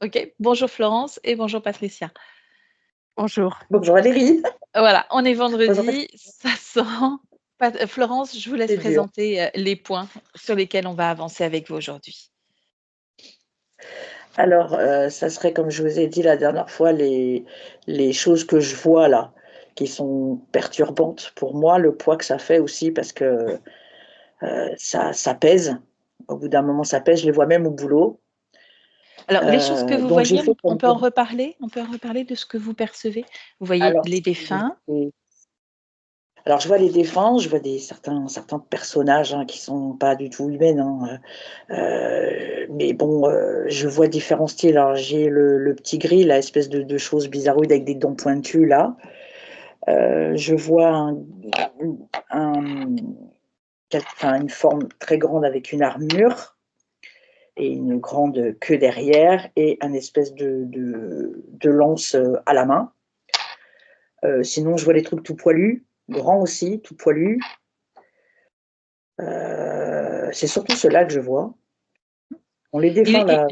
OK. Bonjour Florence et bonjour Patricia. Bonjour. Bonjour Valérie. Voilà, on est Bonjour vendredi, Patricia. ça sent. Florence, je vous laisse C'est dur. présenter, les points sur lesquels on va avancer avec vous aujourd'hui. Alors, ça serait comme je vous ai dit la dernière fois, les choses que je vois là, qui sont perturbantes pour moi, le poids que ça fait aussi parce que, ça pèse. Au bout d'un moment, ça pèse, je les vois même au boulot. Alors les choses que vous Donc j'ai voyez, fait on comme peut en reparler? On peut en reparler de ce que vous percevez? Vous voyez alors les défunts? je vois les défenses, je vois certains personnages, hein, qui sont pas du tout humains, hein, mais bon, je vois différents styles. Alors j'ai le petit gris, la espèce de chose bizarroïde avec des dents pointues là. Je vois un une forme très grande avec une armure et une grande queue derrière et un espèce de lance, à la main. Sinon je vois des trucs tout poilus, grands aussi, tout poilus. C'est surtout ceux-là que je vois. On les défend Et là,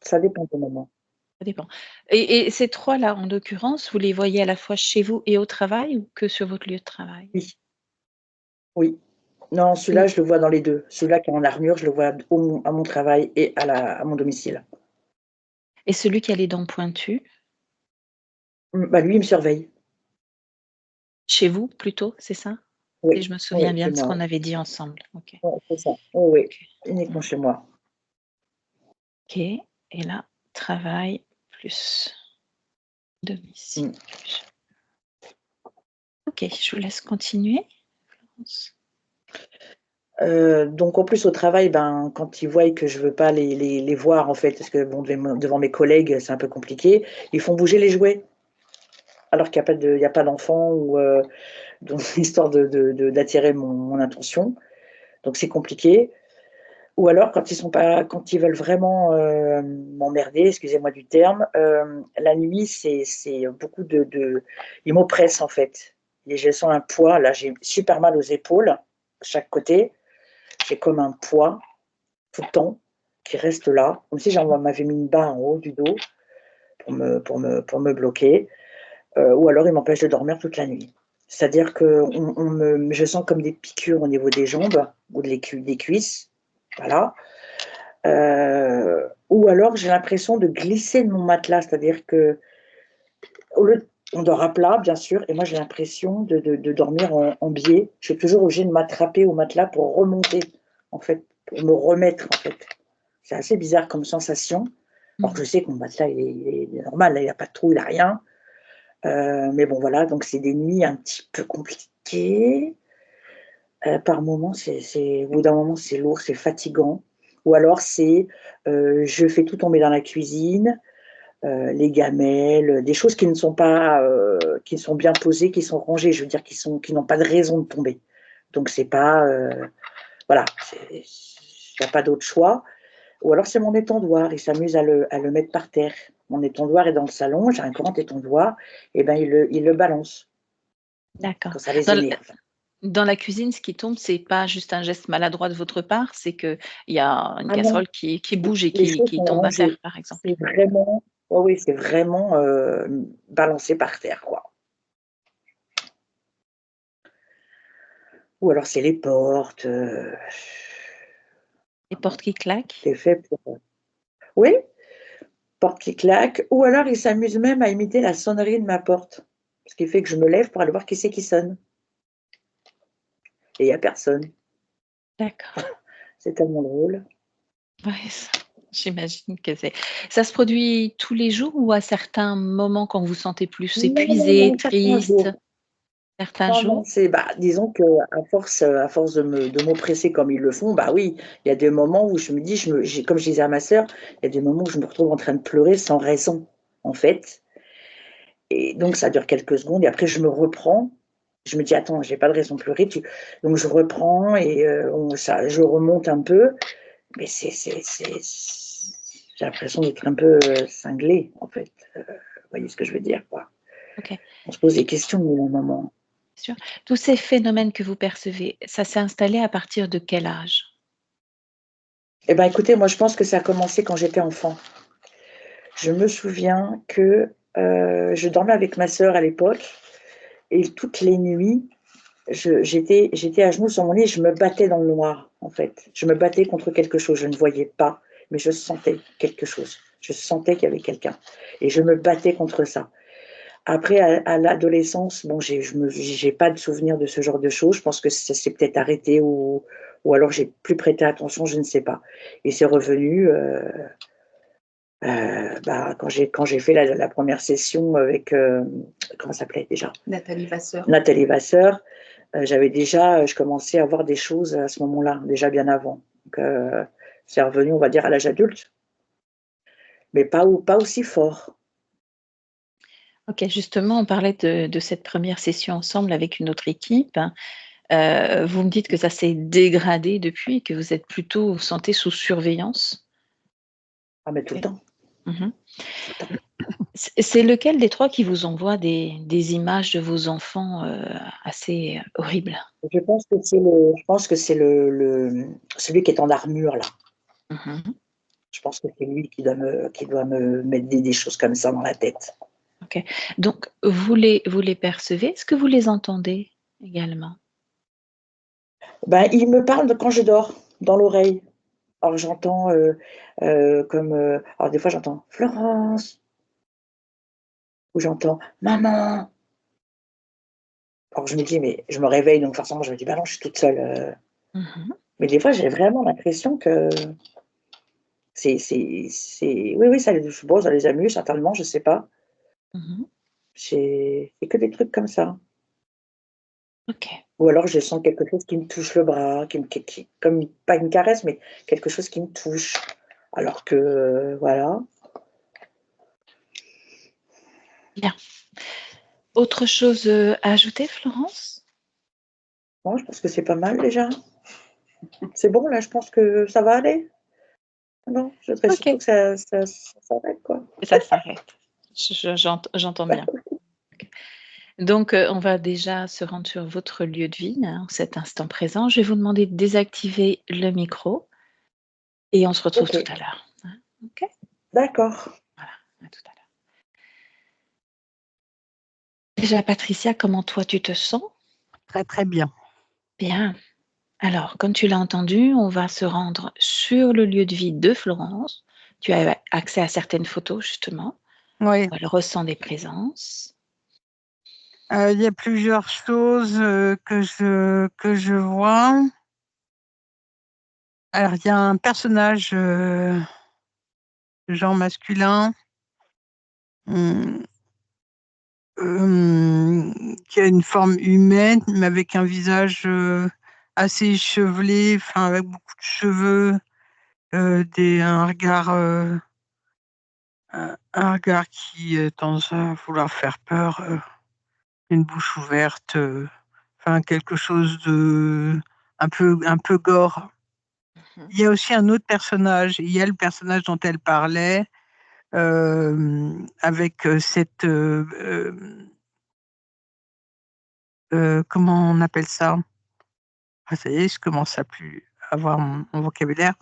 ça dépend des moments. ça dépend. Et ces 3 là, en l'occurrence, vous les voyez à la fois chez vous et au travail ou que sur votre lieu de travail? Oui, oui. Non, celui-là, Ou je le vois dans les 2. Celui-là qui est en armure, je le vois à mon travail et à mon domicile. et celui qui a les dents pointues, Bah, lui, il me surveille. chez vous plutôt, c'est ça? Si Oui, je me souviens oui, bien chez de ce qu'on moi. avait dit ensemble. OK. Ouais, c'est ça. Oui, oui, OK. uniquement Mmh. chez moi. OK, et là, travail plus domicile Mmh. plus. OK, je vous laisse continuer, Florence. Donc en plus au travail, ben, quand ils voient que je veux pas les voir en fait, parce que bon devant mes collègues, c'est un peu compliqué, ils font bouger les jouets. Alors qu'il y a pas d'enfants ou donc histoire d'attirer mon attention. Donc c'est compliqué. Ou alors quand ils veulent vraiment, m'emmerder, excusez-moi du terme, la nuit, c'est beaucoup ils m'oppressent en fait et je sens un poids. Là, j'ai super mal aux épaules, chaque côté. J'ai comme un poids tout le temps qui reste là, comme si on m'avait mis une barre en haut du dos pour me bloquer, ou alors il m'empêche de dormir toute la nuit. C'est-à-dire que je sens comme des piqûres au niveau des jambes ou des cuisses, voilà. Ou alors j'ai l'impression de glisser de mon matelas, c'est-à-dire que on dort à plat, bien sûr, et moi j'ai l'impression de dormir en biais. Je suis toujours obligée de m'attraper au matelas pour remonter, en fait, pour me remettre, en fait. C'est assez bizarre comme sensation. Alors que je sais que mon matelas, il est normal, là, il n'y a pas de trou, il n'a rien. Mais bon, voilà, donc c'est des nuits un petit peu compliquées. Par moments, au bout d'un moment, c'est lourd, c'est fatigant. Ou alors, je fais tout tomber dans la cuisine, les gamelles, des choses qui ne sont pas, qui sont bien posées, qui sont rangées, je veux dire, qui n'ont pas de raison de tomber. Donc, c'est pas, voilà, il n'y a pas d'autre choix. Ou alors, c'est mon étendoir, il s'amuse à le mettre par terre. Mon étendoir est dans le salon, j'ai un grand étendoir, et ben il le balance D'accord. quand ça les Dans l énerve. dans la cuisine, ce qui tombe, c'est pas juste un geste maladroit de votre part, c'est qu'il y a une Ah non, casserole qui bouge et les qui choses qui sont tombe à terre, rangées. par exemple? C'est vraiment, oui, oui, c'est vraiment balancé par terre, quoi. Ou alors c'est les portes, Les portes qui claquent? c'est fait pour, oui, porte qui claque. Ou alors il s'amuse même à imiter la sonnerie de ma porte. Ce qui fait que je me lève pour aller voir qui c'est qui sonne. Et il y a personne. D'accord. C'est tellement drôle. Ouais, j'imagine que ça se produit tous les jours ou à certains moments quand vous vous sentez plus Non, non, épuisé, non, certains triste? jours. Certains Non, non, jours? c'est bah, disons à force de m'oppresser comme ils le font, bah oui, il y a des moments où je me dis, comme je disais à ma sœur, il y a des moments où je me retrouve en train de pleurer sans raison, en fait. Et donc ça dure quelques secondes et après je me reprends. Je me dis: «Attends, j'ai pas de raison de pleurer». Donc je reprends et je remonte un peu, mais j'ai l'impression d'être un peu, cinglée, en fait, vous voyez ce que je veux dire, quoi? OK, On se pose des questions au bout d'un moment. sûr. Tous ces phénomènes que vous percevez, ça s'est installé à partir de quel âge? Eh ben, écoutez, moi je pense que ça a commencé quand j'étais enfant. Je me souviens que je dormais avec ma sœur à l'époque et toutes les nuits, j'étais à genoux sur mon lit et je me battais dans le noir, en fait. Je me battais contre quelque chose. Je ne voyais pas, mais je sentais quelque chose. Je sentais qu'il y avait quelqu'un. Et je me battais contre ça. Après, à l'adolescence, bon, j'ai pas de souvenir de ce genre de choses. Je pense que ça s'est peut-être arrêté ou alors j'ai plus prêté attention, je ne sais pas. Et c'est revenu quand j'ai fait la première session avec, comment ça s'appelait déjà? Nathalie Vasseur. Nathalie Vasseur. Je commençais à voir des choses à ce moment-là, déjà bien avant. Donc, c'est revenu, on va dire, à l'âge adulte, mais pas aussi fort. OK, justement, on parlait de cette première session ensemble avec une autre équipe. Vous me dites que ça s'est dégradé depuis, que vous êtes plutôt vous sentez sous surveillance? Ah, mais tout le OK. temps, Mmh. tout le temps. C'est lequel des 3 qui vous envoie des images de vos enfants, assez horribles? Je pense que c'est celui qui est en armure là. Mmh. Je pense que c'est lui qui doit me mettre des choses comme ça dans la tête. OK. Donc vous les percevez? Est-ce que vous les entendez également? Ben, il me parle de quand je dors, dans l'oreille. Alors j'entends, alors des fois j'entends: «Florence» ou j'entends: «Maman». Alors je me dis: «Mais» je me réveille donc forcément je me dis: «Bah non, je suis toute seule», Mmh. mais des fois j'ai vraiment l'impression que oui, oui, ça les amuse certainement, je sais pas. Mmh. C'est que des trucs comme ça. OK. Ou alors je sens quelque chose qui me touche le bras, qui comme pas une caresse, mais quelque chose qui me touche. Alors que, voilà. Bien. Autre chose, à ajouter, Florence? Non, je pense que c'est pas mal déjà. C'est bon là, je pense que ça va aller? Non? Je voudrais surtout OK, que ça s'arrête quoi. ça s'arrête. J'entends bien. Donc, on va déjà se rendre sur votre lieu de vie, hein, cet instant présent. Je vais vous demander de désactiver le micro et on se retrouve tout OK, à l'heure, hein. OK? d'accord. Voilà, à tout à l'heure. Déjà Patricia, comment toi tu te sens? Très, très bien. Bien. Alors, comme tu l'as entendu, on va se rendre sur le lieu de vie de Florence. Tu as accès à certaines photos justement, Oui, où elle ressent des présences. il y a plusieurs choses, que je vois. Alors, il y a un personnage, genre masculin, mmh, qui a une forme humaine, mais avec un visage, assez échevelé, enfin, avec beaucoup de cheveux, des un regard qui est tendance à vouloir faire peur, une bouche ouverte, enfin quelque chose de un peu gore. Mmh. Il y a aussi un autre personnage, il y a le personnage dont elle parlait, avec, cette, comment on appelle ça? Ah ça y est, je commence à plus avoir mon vocabulaire.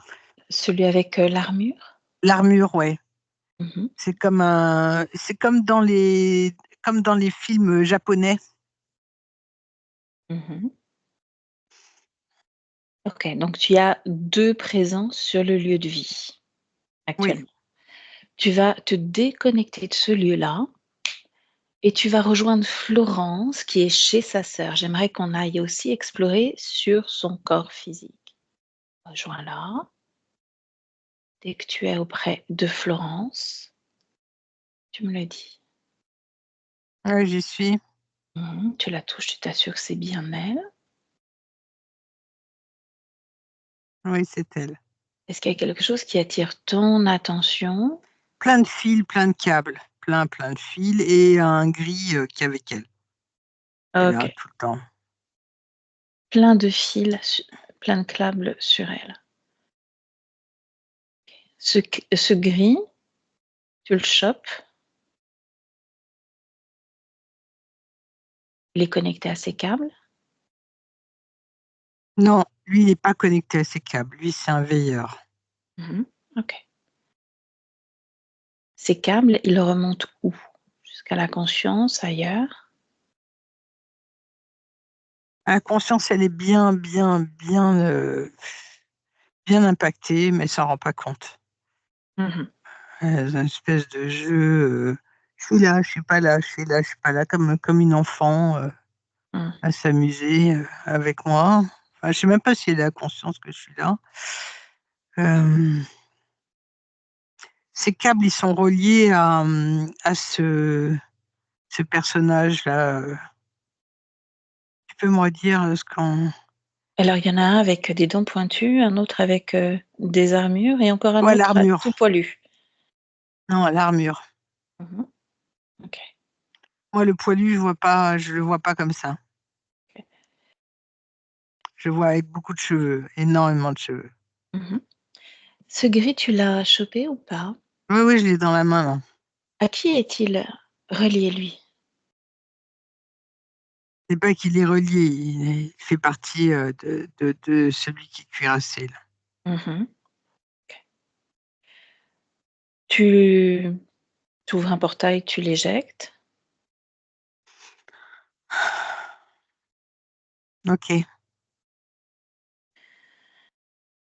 Celui avec, l'armure? L'armure, ouais. Mmh. C'est comme dans les films, japonais. Mmh. OK, donc tu as 2 présences sur le lieu de vie, Oui. actuellement. Tu vas te déconnecter de ce lieu-là et tu vas rejoindre Florence qui est chez sa sœur. J'aimerais qu'on aille aussi explorer sur son corps physique. Rejoins-la. Dès que tu es auprès de Florence, tu me le dis. Oui, j'y suis. Tu la touches, tu t'assures que c'est bien elle. Oui, c'est elle. Est-ce qu'il y a quelque chose qui attire ton attention? Plein de fils, plein de câbles, plein de fils et un gris, qui est avec elle. Elle est là OK. tout le temps. Plein de fils, plein de câbles sur elle. Ce gris, tu le chopes, il est connecté à ses câbles. Non, lui, il est pas connecté à ses câbles. Lui, c'est un veilleur. Mmh. OK. Ces câbles, ils remontent où? Jusqu'à la conscience, ailleurs? La conscience, elle est bien, bien, bien, bien impactée, mais elle s'en rend pas compte. Mmh. Une espèce de jeu, je suis là, je suis pas là, je suis là, je suis pas là, comme une enfant, Mmh. à s'amuser, avec moi. Enfin, je sais même pas si elle a conscience que je suis là. Hem, Ces câbles, ils sont reliés à ce personnage-là, tu peux me redire, ce qu'on Alors il y en a un avec des dents pointues, un autre avec, des armures et encore un ouais, autre, l'armure. tout poilu. Non, l'armure. Mmh. OK. Moi, le poilu, je le vois pas comme ça. OK. Je le vois avec beaucoup de cheveux, énormément de cheveux. Mmh. Ce gris, tu l'as chopé ou pas? Oui, oui, je l'ai dans la main, là. À qui est-il relié, lui? C'est pas qu'il est relié, il fait partie, de celui qui est cuirassé, là. Mmh. Tu ouvres un portail, tu l'éjectes. OK.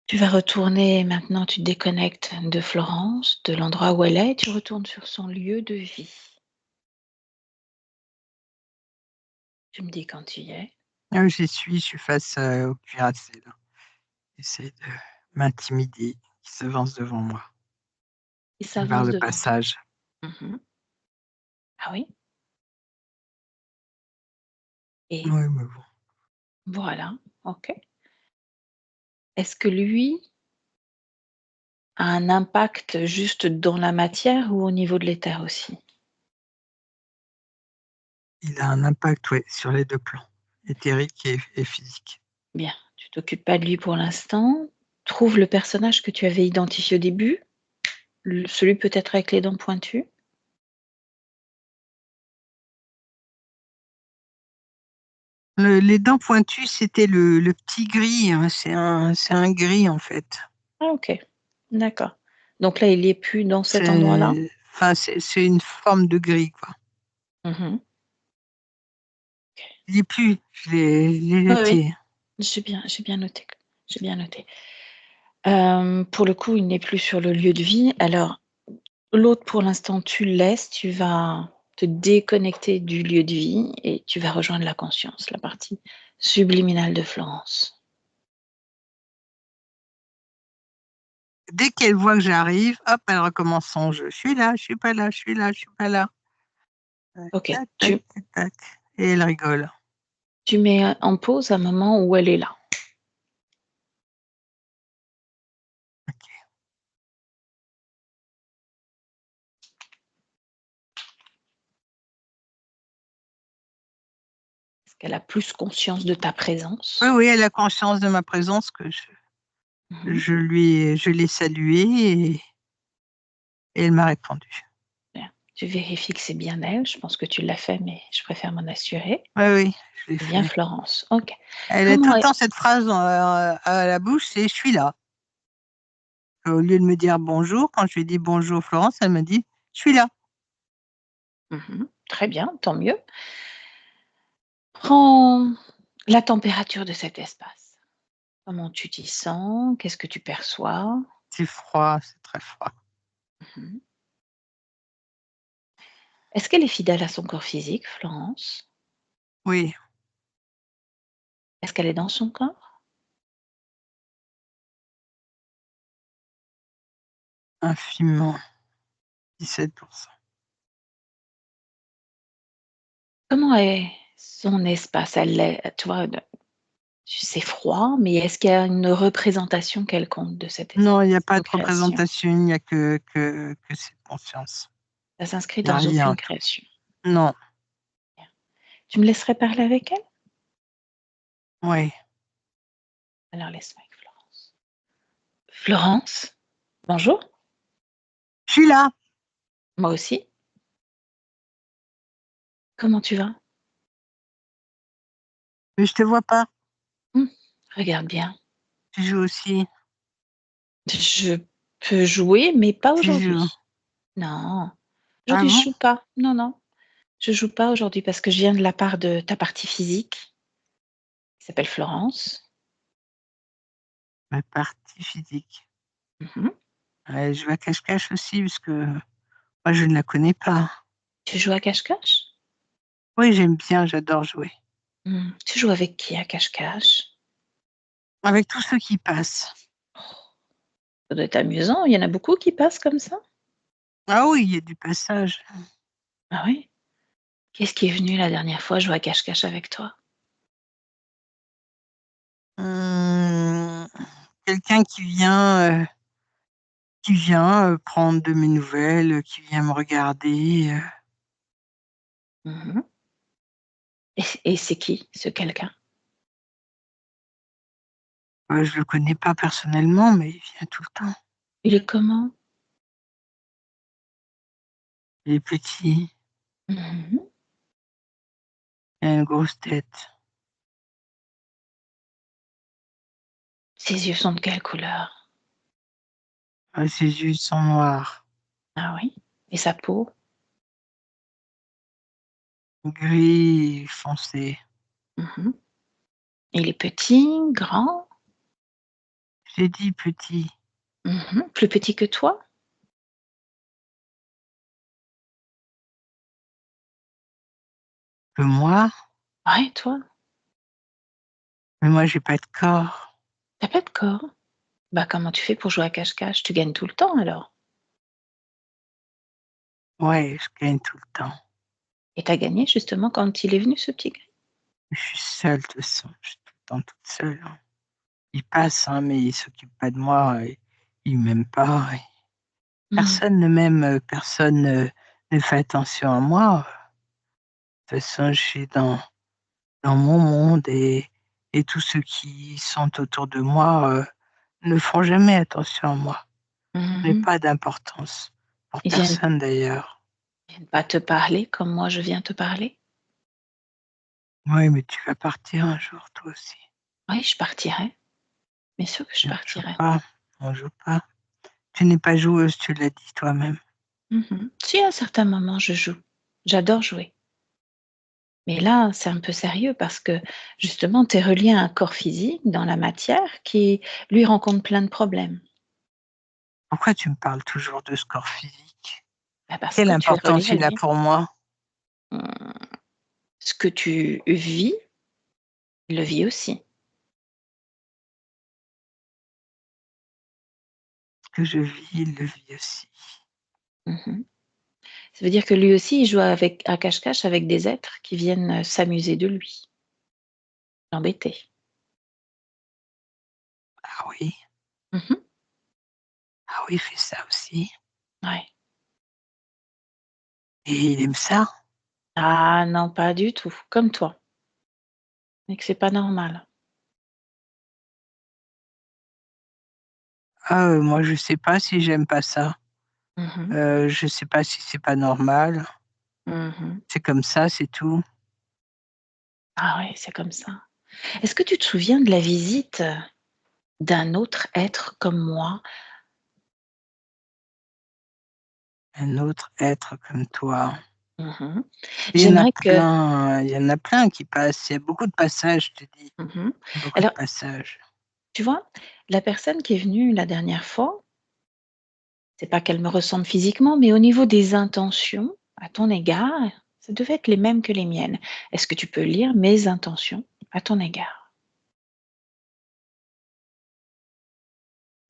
Tu vas retourner maintenant, tu te déconnectes de Florence, de l'endroit où elle est, et tu retournes sur son lieu de vie. Tu me dis quand tu y es. Ah oui, j'y suis, je suis face, au cuirassé, là. Il essaie de m'intimider, il s'avance devant moi, Il vers s'avance le devant toi. passage. Mmh. Ah oui? Et Oui, mais bon. voilà, OK. Est-ce que lui a un impact juste dans la matière ou au niveau de l'éther aussi? Il a un impact, ouais, sur les 2 plans, éthérique et physique. Bien, tu t'occupes pas de lui pour l'instant. Trouve le personnage que tu avais identifié au début, celui peut-être avec les dents pointues. Les dents pointues, c'était le petit gris, hein, c'est un gris, en fait. Ah OK, d'accord. Donc là, il est plus dans cet endroit-là? Enfin, c'est une forme de gris, quoi. Mmh. Il y est plus, je l'ai Oui, oui, jeté. j'ai bien noté, j'ai bien noté. Pour le coup, il n'est plus sur le lieu de vie. Alors, l'autre, pour l'instant, tu le laisses, tu vas te déconnecter du lieu de vie et tu vas rejoindre la conscience, la partie subliminale de Florence. Dès qu'elle voit que j'arrive, hop, elle recommence son jeu. Je suis là, je suis pas là, je suis là, je suis pas là. OK, Tac, tac, tu tac, tac, et elle rigole. tu mets en pause un moment où elle est là. OK. Est-ce qu'elle a plus conscience de ta Oui, présence? oui, elle a conscience de ma présence, que Mmh. je l'ai saluée, et elle m'a répondu. Bien. Tu vérifies que c'est bien elle, je pense que tu l'as fait, mais je préfère m'en assurer. Oui, oui, je l'ai C'est bien fait. Florence, OK. Elle a tout Comment le est temps cette phrase à la bouche, c'est: «Je suis là». Au lieu de me dire bonjour, quand je lui ai dit: «Bonjour Florence», elle m'a dit: «Je suis là». très bien, tant mieux. Prends la température de cet espace. Comment tu t'y sens? Qu'est-ce que tu perçois? C'est froid, c'est très froid. Mmh. Est-ce qu'elle est fidèle à son corps physique, Florence? Oui, Est-ce qu'elle est dans son corps? infiniment, 17%. Comment est son espace? Elle est tu vois, c'est froid, mais est-ce qu'il y a une représentation quelconque de cet Non, il y a espace? pas Une de création? représentation, il n'y a que cette conscience. Ça s'inscrit Il y a dans rien. aucune création. Non, Tu me laisserais parler avec elle? oui. Alors laisse-moi avec Florence. Florence? Bonjour, Je suis là, moi aussi. Comment tu vas? mais je te vois pas. Mmh, regarde bien. Tu joues aussi, Je peux jouer, mais pas tu joues. aujourd'hui. Non, Ah aujourd'hui je bon? joue pas. Non, non, je joue pas aujourd'hui parce que je viens de la part de ta partie physique, qui s'appelle Florence. Ma partie physique. Mmh. Je joue à cache-cache aussi parce que moi je ne la connais pas. Tu joues à cache-cache? Oui, j'aime bien, j'adore jouer. Tu joues avec qui à cache-cache? Avec tous ceux qui passent. Ça doit être amusant, il y en a beaucoup qui passent comme ça? Ah oui, il y a du passage. Ah oui? Qu'est-ce qui est venu la dernière fois jouer à cache-cache avec toi? Mmh, quelqu'un qui vient, prendre de mes nouvelles, qui vient me regarder, Mmh. Et c'est qui ce quelqu'un? je le connais pas personnellement, mais il vient tout le temps. Il est comment? Il est petit, Mmh. il a une grosse tête. Ses yeux sont de quelle couleur? Ses yeux sont noirs, Ah oui? Et sa peau? gris foncé. Mmh. Il est petit, grand? J'ai dit petit. Plus petit que toi? Que moi? Ouais, toi? Mais moi j'ai pas de corps. Tu as pas de corps? Bah, comment tu fais pour jouer à cache-cache? Tu gagnes tout le temps alors? Ouais, je gagne tout le temps. Et tu as gagné justement quand il est venu ce petit gars? Je suis seule de toute façon, je suis tout le temps toute seule, hein. Il passe, hein, mais il s'occupe pas de moi, il m'aime pas et Mmh. personne ne m'aime, personne, ne fait attention à moi. De toute façon, je suis dans mon monde et tous ceux qui sont autour de moi, ne font jamais attention à moi. Je n'ai Mmh. pas d'importance pour Ils viennent personne d'ailleurs. viennent pas te parler comme moi je viens te parler? Oui, mais tu vas partir un jour toi aussi. Oui, je partirai. Bien sûr que je On joue partirai. pas, on joue pas. Tu n'es pas joueuse, tu l'as dit toi-même. Si à un certain moment je joue, j'adore jouer. Mais là, c'est un peu sérieux parce que justement, tu es relié à un corps physique dans la matière qui, lui, rencontre plein de problèmes. Pourquoi tu me parles toujours de ce corps physique? Bah, parce Quelle que tu es relié importance à il a lui. pour moi? Mmh, ce que tu vis, il le vit aussi. Ce que je vis, il le vit aussi. Mmh. Ça veut dire que lui aussi, il joue avec à cache-cache avec des êtres qui viennent, s'amuser de lui, l'embêter. Ah oui? Mmh. Ah oui, il fait ça aussi? Ouais. Et il aime ça? Ah non, pas du tout, comme toi, mais que c'est pas normal. Ah, moi je sais pas si j'aime pas ça. Mmh. Je sais pas si c'est pas normal. Mmh. C'est comme ça, c'est tout. Ah ouais, c'est comme ça. Est-ce que tu te souviens de la visite, d'un autre être comme moi? Un autre être comme toi. Mmh. Il y en a J'aimerais que plein, il y en a plein qui passent. Il y a beaucoup de passages, je te dis. mmh Beaucoup de Alors, passages. tu vois, la personne qui est venue la dernière fois, c'est pas qu'elle me ressemble physiquement, mais au niveau des intentions à ton égard, ça devait être les mêmes que les miennes. Est-ce que tu peux lire mes intentions à ton égard?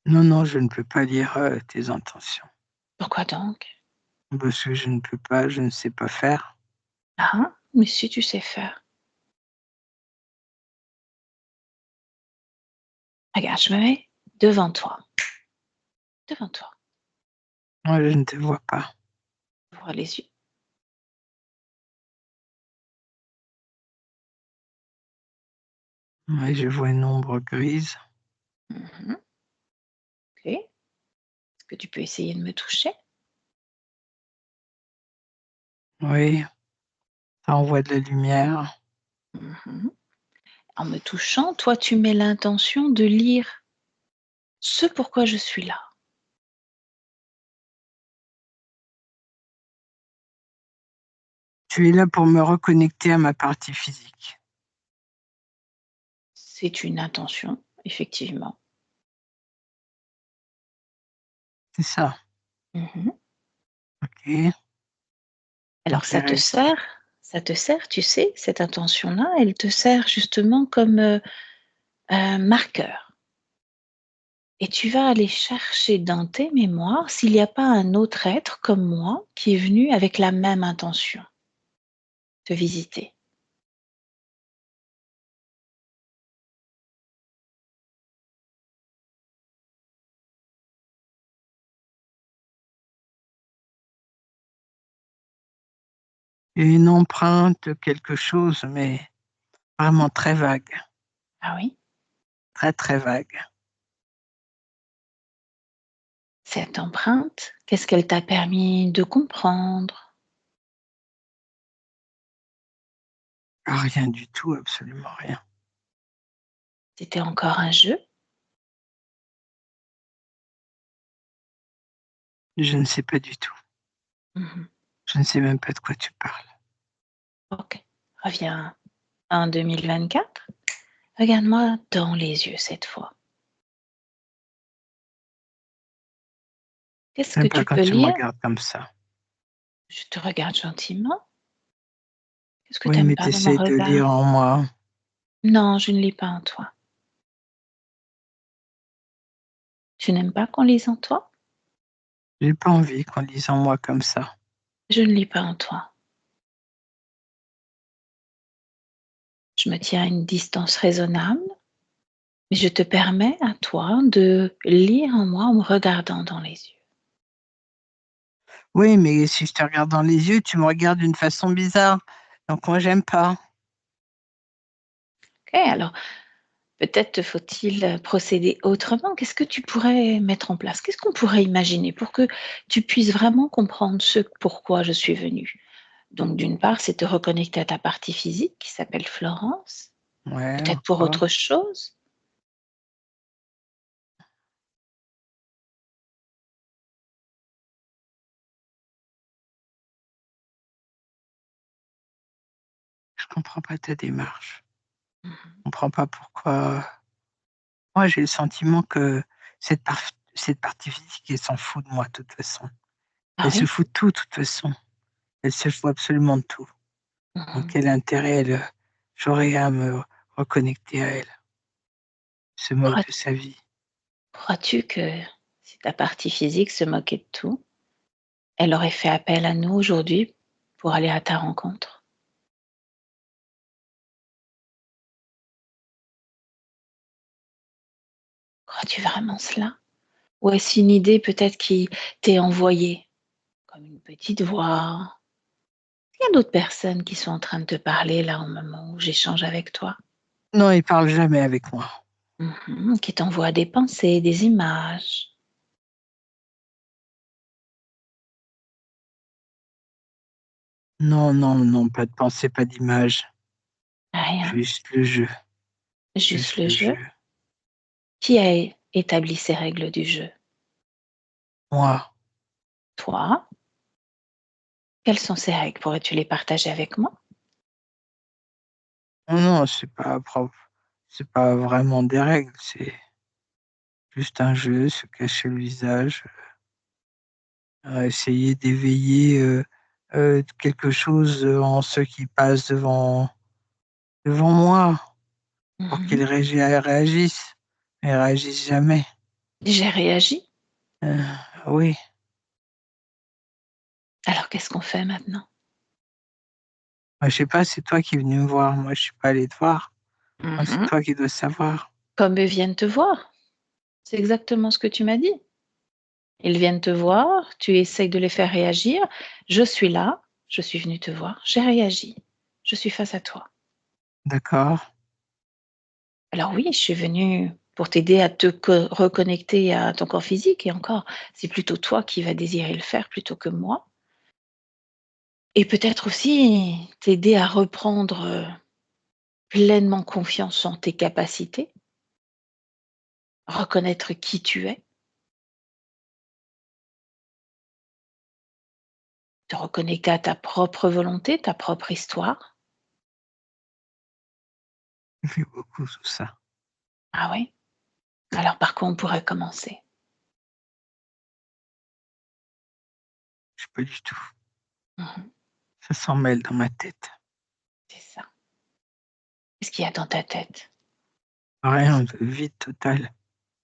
Non, non, je ne peux pas lire, tes intentions. Pourquoi donc? Parce que je ne peux pas, je ne sais pas faire. Ah, mais si tu sais faire. Regarde, je me mets devant toi, Moi, je ne te vois pas. ouvre les yeux. Ouais, je vois une ombre grise. Mmh. OK. Est-ce que tu peux essayer de me toucher? Oui, ça envoie de la lumière. Mmh. En me touchant, toi, tu mets l'intention de lire ce pourquoi je suis là. Tu es là pour me reconnecter à ma partie physique. C'est une intention, effectivement. C'est ça? Mmh. OK, Alors intéressant. ça te sert, tu sais, cette intention-là, elle te sert justement comme, un marqueur et tu vas aller chercher dans tes mémoires s'il n'y a pas un autre être comme moi qui est venu avec la même intention, te visiter. Et une empreinte, quelque chose, mais vraiment très vague, Ah oui? très, très vague. Cette empreinte, qu'est-ce qu'elle t'a permis de comprendre? Ah, rien du tout, absolument rien. C'était encore un jeu? Je ne sais pas du tout. Mmh. Je ne sais même pas de quoi tu parles. OK. Reviens en 2024. Regarde-moi dans les yeux cette fois. Qu'est-ce que Même pas tu quand peux tu me lire? regardes comme ça. Je te regarde gentiment. Qu'est-ce que tu Oui, aimes mais pas tu dans mon essaies de regard? lire en moi. Non, je ne lis pas en toi. Tu n'aimes pas qu'on lise en toi? J'ai pas envie qu'on lise en moi comme ça. Je ne lis pas en toi. Je me tiens à une distance raisonnable, mais je te permets à toi de lire en moi en me regardant dans les yeux. Oui, mais si je te regarde dans les yeux, tu me regardes d'une façon bizarre. Donc moi, j'aime pas. OK, alors peut-être te faut-il, procéder autrement. Qu'est-ce que tu pourrais mettre en place? Qu'est-ce qu'on pourrait imaginer pour que tu puisses vraiment comprendre ce pourquoi je suis venue? Donc d'une part, c'est te reconnecter à ta partie physique qui s'appelle Florence, Ouais, peut-être pour encore. autre chose? Je comprends pas ta démarche. Mmh Je mh. comprends pas pourquoi. Moi, j'ai le sentiment que cette partie physique, elle s'en fout de moi, de toute façon. Ah Elle se oui? fout de tout, de toute façon. Elle se fout absolument de tout. Mmh Donc mh. quel intérêt j'aurais à me reconnecter à elle? Se moque Crois de sa vie. crois-tu que si ta partie physique se moquait de tout, elle aurait fait appel à nous aujourd'hui pour aller à ta rencontre? Crois-tu vraiment cela? Ou est-ce une idée peut-être qui t'est envoyée, comme une petite voix? Il y a d'autres personnes qui sont en train de te parler là, au moment où j'échange avec toi. Non, il parle jamais avec moi. Qui t'envoient des pensées, des images. Non, non, non, pas de pensée, pas d'image. Rien, Juste le jeu, juste juste le le jeu. jeu. Qui a établi ces règles du jeu? Moi, Toi? Quelles sont ces règles? Pourrais-tu les partager avec moi? non, non, c'est pas vraiment des règles, c'est juste un jeu, se cacher le visage, essayer d'éveiller, quelque chose, en ceux qui passent devant moi pour Mmh. qu'ils réagissent. Ils réagissent jamais. J'ai réagi. Heu, oui, Alors qu'est-ce qu'on fait maintenant? bah, je sais pas, c'est toi qui es venu me voir, moi je suis pas allé te voir. Moi, c'est Mmh. toi qui dois savoir. Comme eux viennent te voir. C'est exactement ce que tu m'as dit. Ils viennent te voir, tu essayes de les faire réagir. Je suis là, je suis venue te voir, j'ai réagi. Je suis face à toi. D'accord. Alors oui, je suis venue pour t'aider à te reconnecter à ton corps physique et encore, c'est plutôt toi qui vas désirer le faire plutôt que moi. Et peut-être aussi t'aider à reprendre pleinement confiance en tes capacités, reconnaître qui tu es. Te reconnecter à ta propre volonté, ta propre histoire. J'ai fait beaucoup tout ça. Ah oui? Alors par quoi on pourrait commencer? Je sais pas du tout. Mmh. Ça s'en mêle dans ma tête. C'est ça. Qu'est-ce qu'il y a dans ta tête? Rien, de vide total.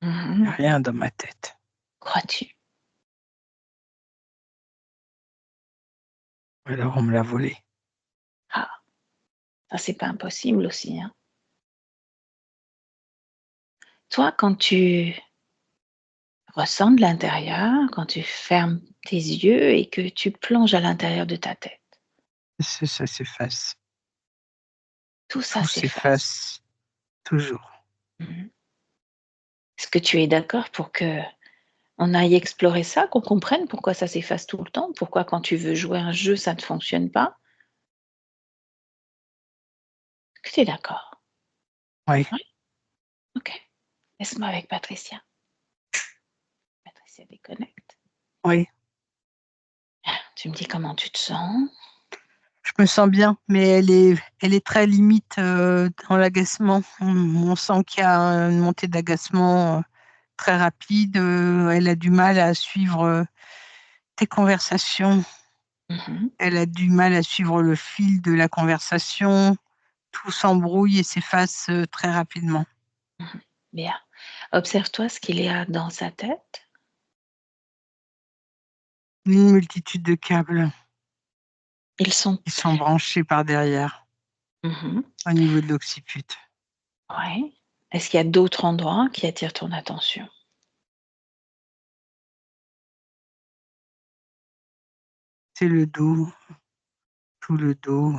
Il y a Mmh. rien dans ma tête. Crois-tu? Alors on me l'a volé. Ah, ça c'est pas impossible aussi, hein. Toi, quand tu ressens de l'intérieur, quand tu fermes tes yeux et que tu plonges à l'intérieur de ta tête, Ça s'efface. tout ça Tout s'efface. s'efface toujours. Mmh. Est-ce que tu es d'accord pour que on aille explorer ça, qu'on comprenne pourquoi ça s'efface tout le temps? Pourquoi quand tu veux jouer un jeu, ça ne fonctionne pas? Est-ce que tu es d'accord? Oui, Oui? OK. Laisse-moi avec Patricia. Patricia déconnecte. oui. Tu me dis comment tu te sens? Je me sens bien, mais elle est très limite, dans l'agacement. On sent qu'il y a une montée d'agacement, très rapide, elle a du mal à suivre, tes conversations. Mmh. Elle a du mal à suivre le fil de la conversation. Tout s'embrouille et s'efface, très rapidement. Mmh. Bien. Observe-toi ce qu'il y a dans sa tête. Une multitude de câbles Ils sont qui sont branchés par derrière, mmh au niveau de l'occiput. ouais. Est-ce qu'il y a d'autres endroits qui attirent ton attention? C'est le dos, tout le dos,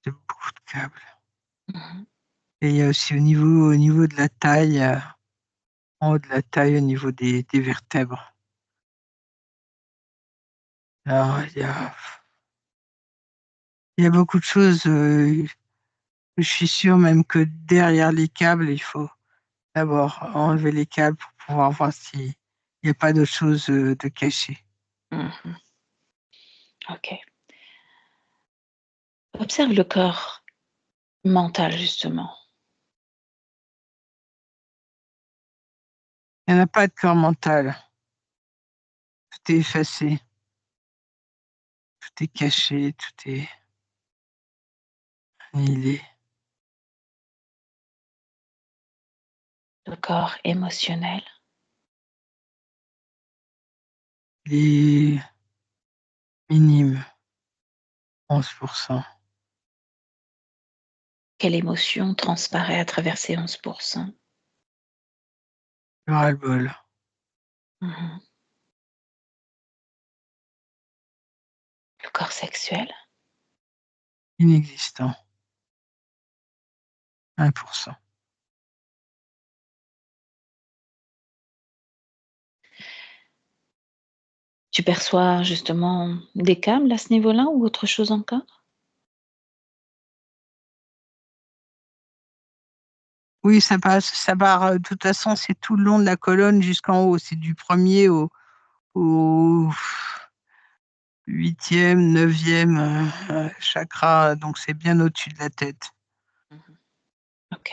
c'est beaucoup de câbles. Mmh. Et il y a aussi au niveau de la taille, en haut de la taille, au niveau des vertèbres. Alors il y a beaucoup de choses, je suis sûre même que derrière les câbles, il faut d'abord enlever les câbles pour pouvoir voir s'il y a pas d'autre chose, de caché. Mmh. OK. Observe le corps mental justement. Il y en a pas de corps mental, tout est effacé, tout est caché, tout est annihilé. Le corps émotionnel. Il est minime, 11%. Quelle émotion transparaît à travers ces 11? Le ras-le-bol, Mmh. Le corps sexuel. inexistant, 1%. Tu perçois justement des câbles à ce niveau-là ou autre chose encore? Oui, ça passe, ça part, de toute façon, c'est tout le long de la colonne jusqu'en haut. C'est du premier au 8e, 9e, chakra, donc c'est bien au-dessus de la tête. Mmh. OK.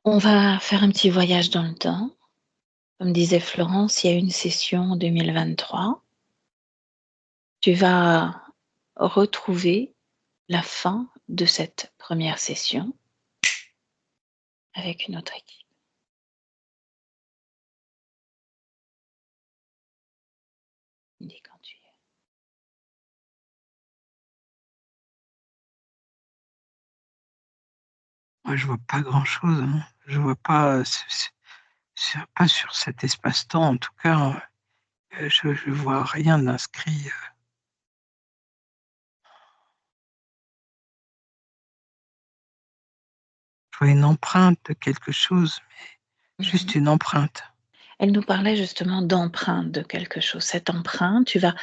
On va faire un petit voyage dans le temps. Comme disait Florence, il y a une session en 2023. Tu vas retrouver la fin de cette première session avec une autre équipe. Tu me dis quand tu y es. Moi, je vois pas grand-chose, hein. Je vois pas, pas sur cet espace-temps, en tout cas, je vois rien d'inscrit, je vois une empreinte de quelque chose, Mmh. juste une empreinte. Elle nous parlait justement d'empreinte de quelque chose. Cette empreinte, tu vas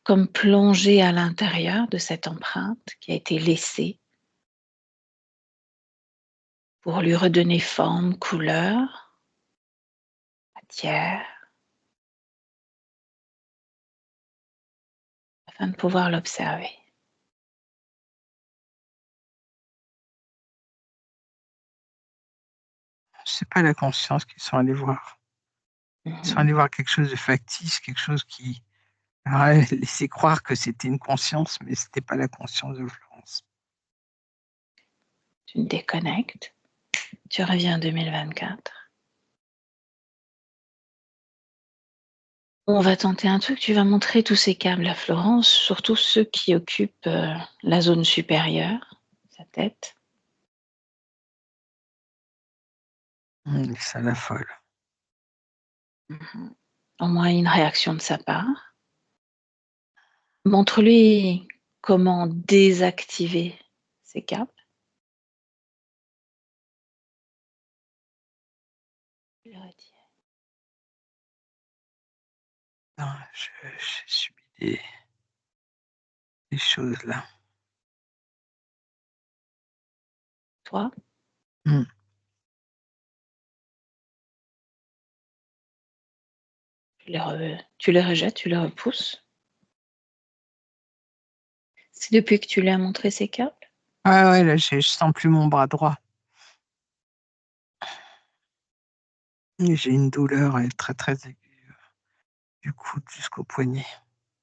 comme plonger à l'intérieur de cette empreinte qui a été laissée pour lui redonner forme, couleur, matière. afin de pouvoir l'observer. C'est pas la conscience qu'ils sont allés voir. Ils sont allés voir quelque chose de factice, quelque chose qui leur a laissé croire que c'était une conscience, mais c'était pas la conscience de Florence. Tu te déconnectes, tu reviens en 2024. On va tenter un truc, tu vas montrer tous ces câbles à Florence, surtout ceux qui occupent la zone supérieure, sa tête. Ça l'affole. Au moins une réaction de sa part. Montre-lui comment désactiver ces câbles. Je le retire. Non, j'ai subi des choses là. Toi, Mmh. tu les rejettes, tu les repousses. C'est depuis que tu lui as montré ces câbles? Ouais, là, je sens plus mon bras droit. Et j'ai une douleur, très, très aiguë, du coude jusqu'au poignet.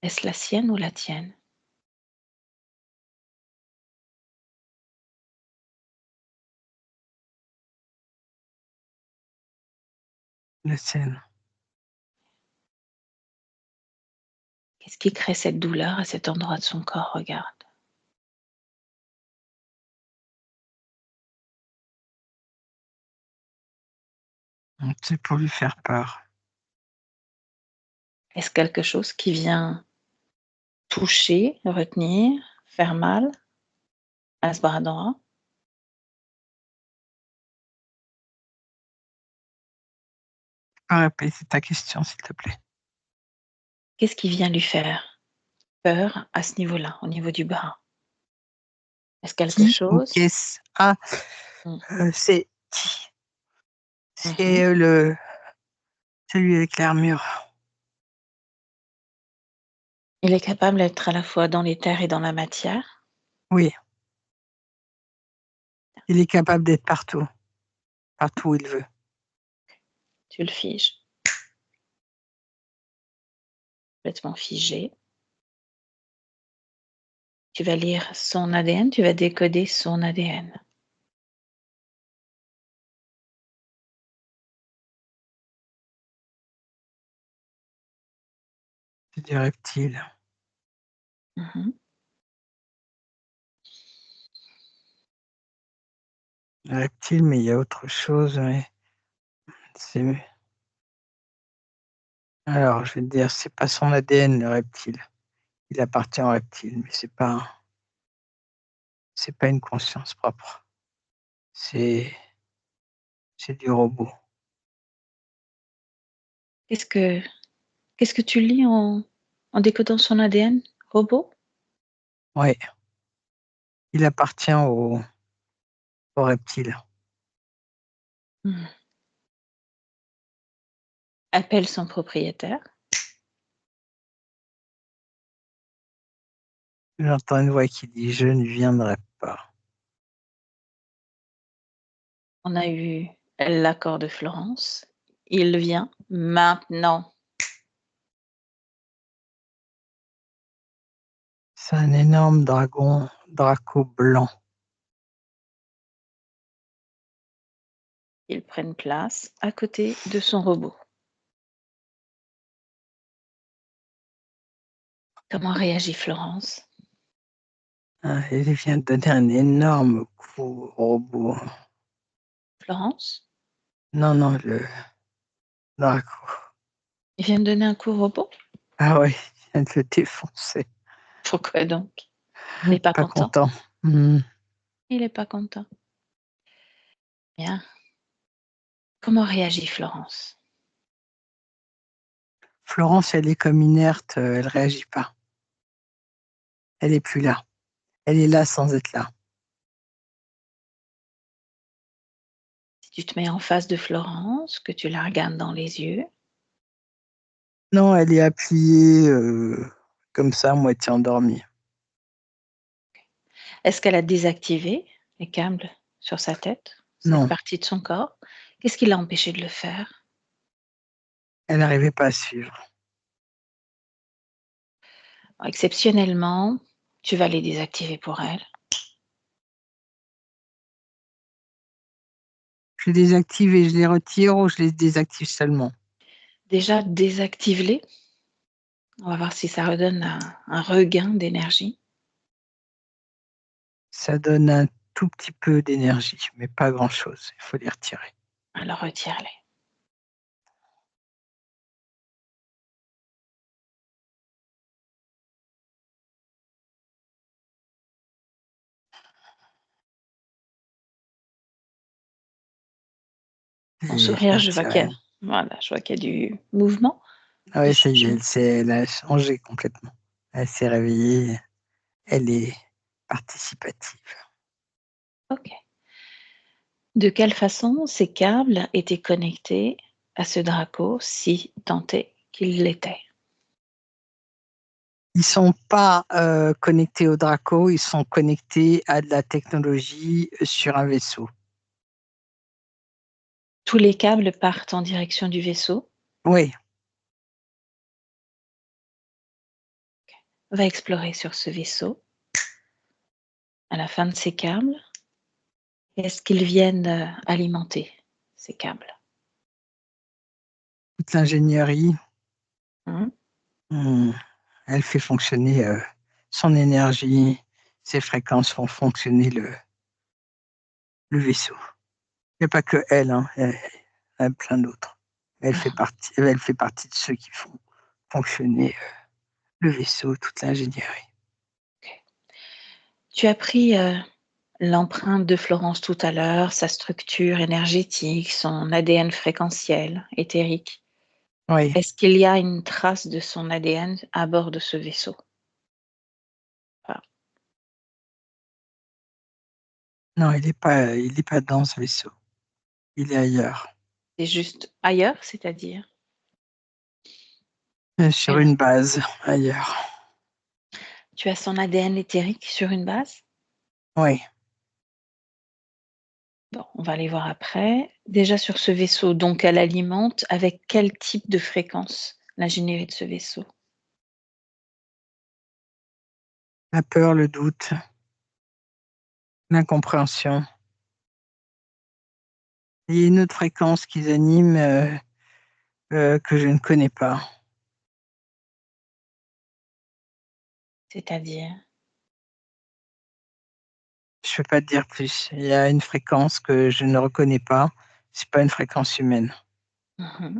Est-ce la sienne ou la tienne? La sienne. Qu'est-ce qui crée cette douleur à cet endroit de son corps? Regarde. C'est pour lui faire peur. Est-ce quelque chose qui vient toucher, retenir, faire mal à ce bras droit? Répéter ta question, s'il te plaît. Qu'est-ce qui vient lui faire peur à ce niveau-là, au niveau du bras? Est-ce quelque Qui ou chose? qu'est-ce? Ah, Mmh. c'est qui? Mmh. C'est, celui avec l'armure. Il est capable d'être à la fois dans l'éther et dans la matière? Oui, il est capable d'être partout, partout où il veut. Tu le figes. Complètement figé. Tu vas lire son ADN, tu vas décoder son ADN. C'est des reptiles. Mmh. Des reptiles, mais il y a autre chose, mais c'est alors, je vais te dire, c'est pas son ADN, le reptile. Il appartient au reptile, mais c'est pas une conscience propre. C'est c'est du robot. Qu'est-ce que qu'est-ce que tu lis en décodant son ADN? Robot? Ouais, il appartient au reptile. Mmh. Appelle son propriétaire. J'entends une voix qui dit: «Je ne viendrai pas». On a eu l'accord de Florence. Il vient maintenant. C'est un énorme draco blanc. Ils prennent place à côté de son robot. Comment réagit Florence? Il vient de donner un énorme coup au robot. Florence? Non, non, le draco. Il vient de donner un coup au robot? Ah ouais, il vient de le défoncer. Pourquoi donc? Il est pas Pas content? content. Mmh. Il est pas content. Bien. Comment réagit Florence? Florence, elle est comme inerte, elle réagit pas. Elle est plus là. Elle est là sans être là. Si tu te mets en face de Florence, que tu la regardes dans les yeux, Non, elle est appuyée, comme ça, à moitié endormie. Est-ce qu'elle a désactivé les câbles sur sa tête, cette Non, partie de son corps? Qu'est-ce qui l'a empêchée de le faire? elle n'arrivait pas à suivre. Exceptionnellement, tu vas les désactiver pour elle. Je les désactive et je les retire ou je les désactive seulement? Déjà, désactive-les. On va voir si ça redonne un regain d'énergie. Ça donne un tout petit peu d'énergie, mais pas grand-chose. Il faut les retirer. Alors retire-les. Ton Et je les sourire, je vois qu'il y retire. a voilà, je vois qu'il y a du mouvement, Ah du ouais, ça y est, changement. elle a changé complètement. Elle s'est réveillée, elle est participative. OK. De quelle façon ces câbles étaient connectés à ce Draco, si tant est qu'il l'était? Ils sont pas connectés au Draco, ils sont connectés à de la technologie sur un vaisseau. Tous les câbles partent en direction du vaisseau. Oui, Va explorer sur ce vaisseau. À la fin de ces câbles, est-ce qu'ils viennent, alimenter ces câbles? toute l'ingénierie, Mmh. hmm, elle fait fonctionner son énergie, ses fréquences font fonctionner le vaisseau. Il n'y a pas que elle, hein, il y a plein d'autres. Mmh. Elle fait partie de ceux qui font fonctionner le vaisseau, toute l'ingénierie. OK. Tu as pris, l'empreinte de Florence tout à l'heure, sa structure énergétique, son ADN fréquentiel, éthérique. Oui, Est-ce qu'il y a une trace de son ADN à bord de ce vaisseau? Pas. non, il n'est pas dans ce vaisseau. Il est ailleurs, C'est juste ailleurs, c'est-à-dire? sur Elle une base ailleurs. Tu as son ADN éthérique sur une base? Oui, Bon, on va aller voir après. Déjà sur ce vaisseau, donc elle alimente avec quel type de fréquence l'ingénierie de ce vaisseau? la peur, le doute, l'incompréhension. Il y a une autre fréquence qu'ils animent que je ne connais pas. C'est-à-dire? Je ne peux pas te dire plus. Il y a une fréquence que je ne reconnais pas. C'est pas une fréquence humaine. Mmh.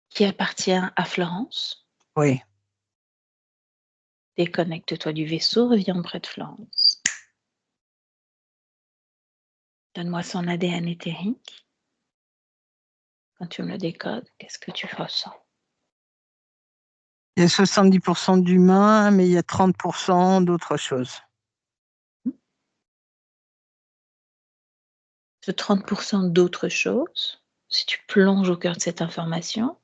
Qui appartient à Florence? Oui, Déconnecte-toi du vaisseau, reviens près de Florence. Donne-moi son ADN éthérique. Quand tu me le décodes, qu'est-ce que tu ressens? il y a 70% d'humains, mais il y a 30% d'autres choses. Mmh. Ce 30 d'autres choses, si tu plonges au cœur de cette information,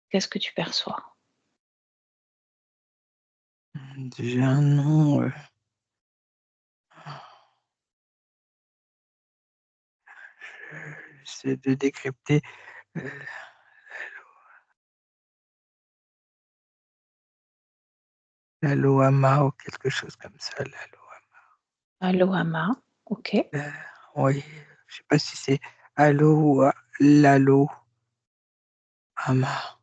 qu'est-ce que tu perçois? J'ai un nom. J'essaie de décrypter. euh, la Lohama ou quelque chose comme ça. Alohama, OK. La- oui, je sais pas si c'est Allo ou Lalo Hama.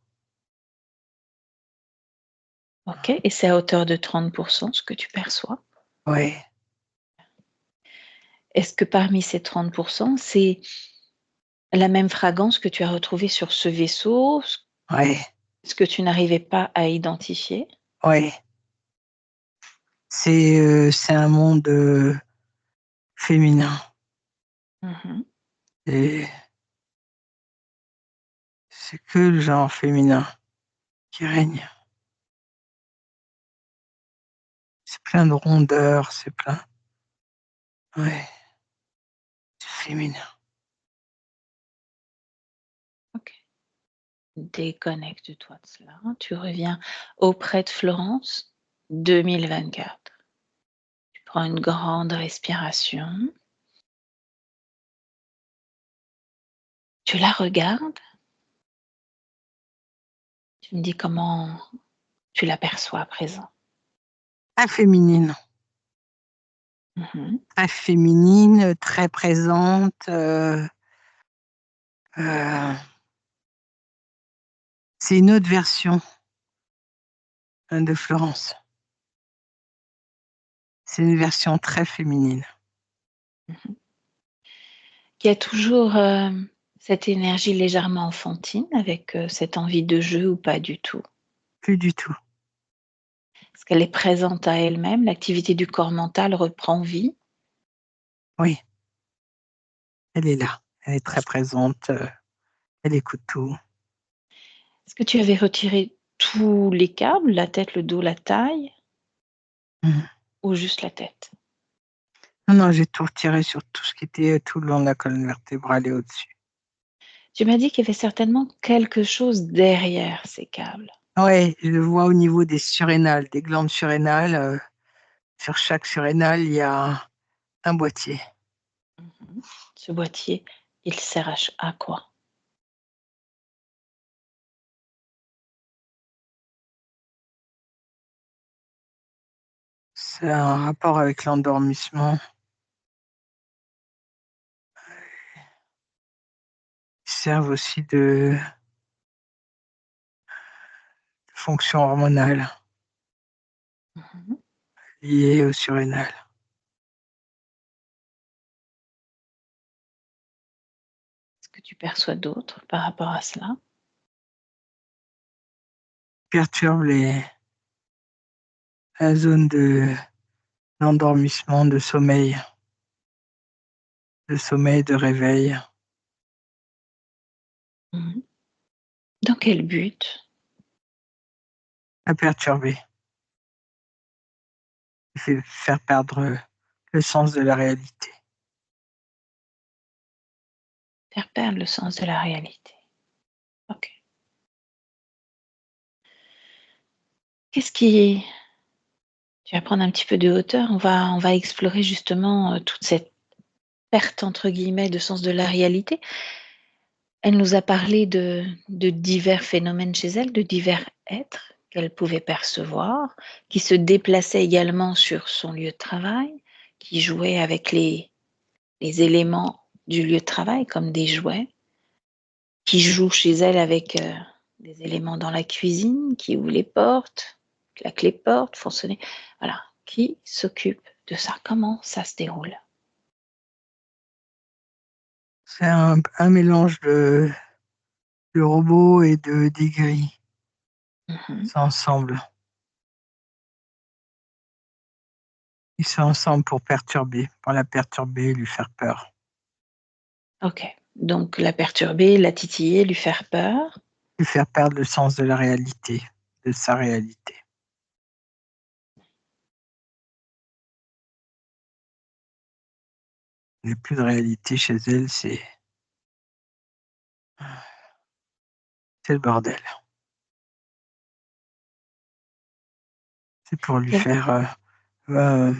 OK, et c'est à hauteur de 30 ce que tu perçois. Oui, Est-ce que parmi ces 30 c'est la même fragance que tu as retrouvée sur ce vaisseau, oui, ce que tu n'arrivais pas à identifier? oui. C'est un monde féminin Mmh. et c'est que le genre féminin qui règne. C'est plein de rondeur, c'est plein. Ouais, c'est féminin. OK. Déconnecte-toi de cela. Tu reviens auprès de Florence, 2024. Tu prends une grande respiration. Tu la regardes. Tu me dis comment tu l'aperçois à présent. Très féminine, Mhm. très féminine, très présente. C'est une autre version de Florence. C'est une version très féminine. Mhm. Qui a toujours cette énergie légèrement enfantine avec cette envie de jeu ou pas du tout. Plus du tout. Est-ce qu'elle est présente à elle-même? L'activité du corps mental reprend vie? Oui, elle est là. Elle est très présente. Elle écoute tout. Est-ce que tu avais retiré tous les câbles, la tête, le dos, la taille, Mhm. ou juste la tête? Non, non, j'ai tout retiré sur tout ce qui était tout le long de la colonne vertébrale et au-dessus. Tu m'as dit qu'il y avait certainement quelque chose derrière ces câbles. Oui, je le vois au niveau des surrénales, des glandes surrénales. Sur chaque surrénale, il y a un boîtier. Mhm. Ce boîtier, il sert à quoi? C'est un rapport avec l'endormissement. Ils servent aussi de fonction hormonale Mhm. liée aux surrénales. Est-ce que tu perçois d'autres par rapport à cela? Perturbe la zone d'endormissement, de réveil. Mhm. Dans quel but? À perturber. Fait faire perdre le sens de la réalité. Faire perdre le sens de la réalité. Ok. Qu'est-ce qui... Tu vas prendre un petit peu de hauteur. On va explorer justement toute cette perte, entre guillemets, de sens de la réalité. Elle nous a parlé de divers phénomènes chez elle, de divers êtres qu'elle pouvait percevoir, qui se déplaçaient également sur son lieu de travail, qui jouaient avec les éléments du lieu de travail comme des jouets, qui jouent chez elle avec des éléments dans la cuisine, qui ouvrent les portes, claquent les portes, font sonner. Voilà. Qui s'occupe de ça? Comment ça se déroule? C'est un mélange de robots et d'aigris. Mhm. C'est ensemble. Ils sont ensemble pour la perturber, lui faire peur. Ok. Donc la perturber, la titiller, lui faire peur. Lui faire perdre le sens de la réalité, de sa réalité. Il n'y a plus de réalité chez elle, c'est le bordel. C'est pour lui Quel- faire euh,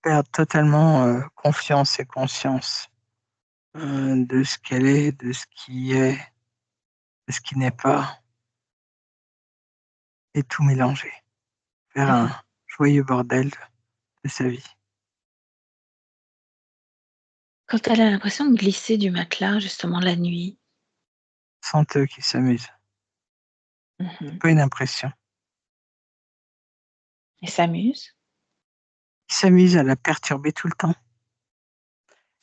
perdre totalement confiance et conscience de ce qu'elle est, de ce qui est, de ce qui n'est pas, et tout mélanger. Faire un D'accord. joyeux bordel de sa vie. Quand elle a l'impression de glisser du matelas, justement la nuit, Sans eux qui s'amusent. C'est mhm, pas une impression. elle s'amuse. Ils s'amusent à la perturber tout le temps.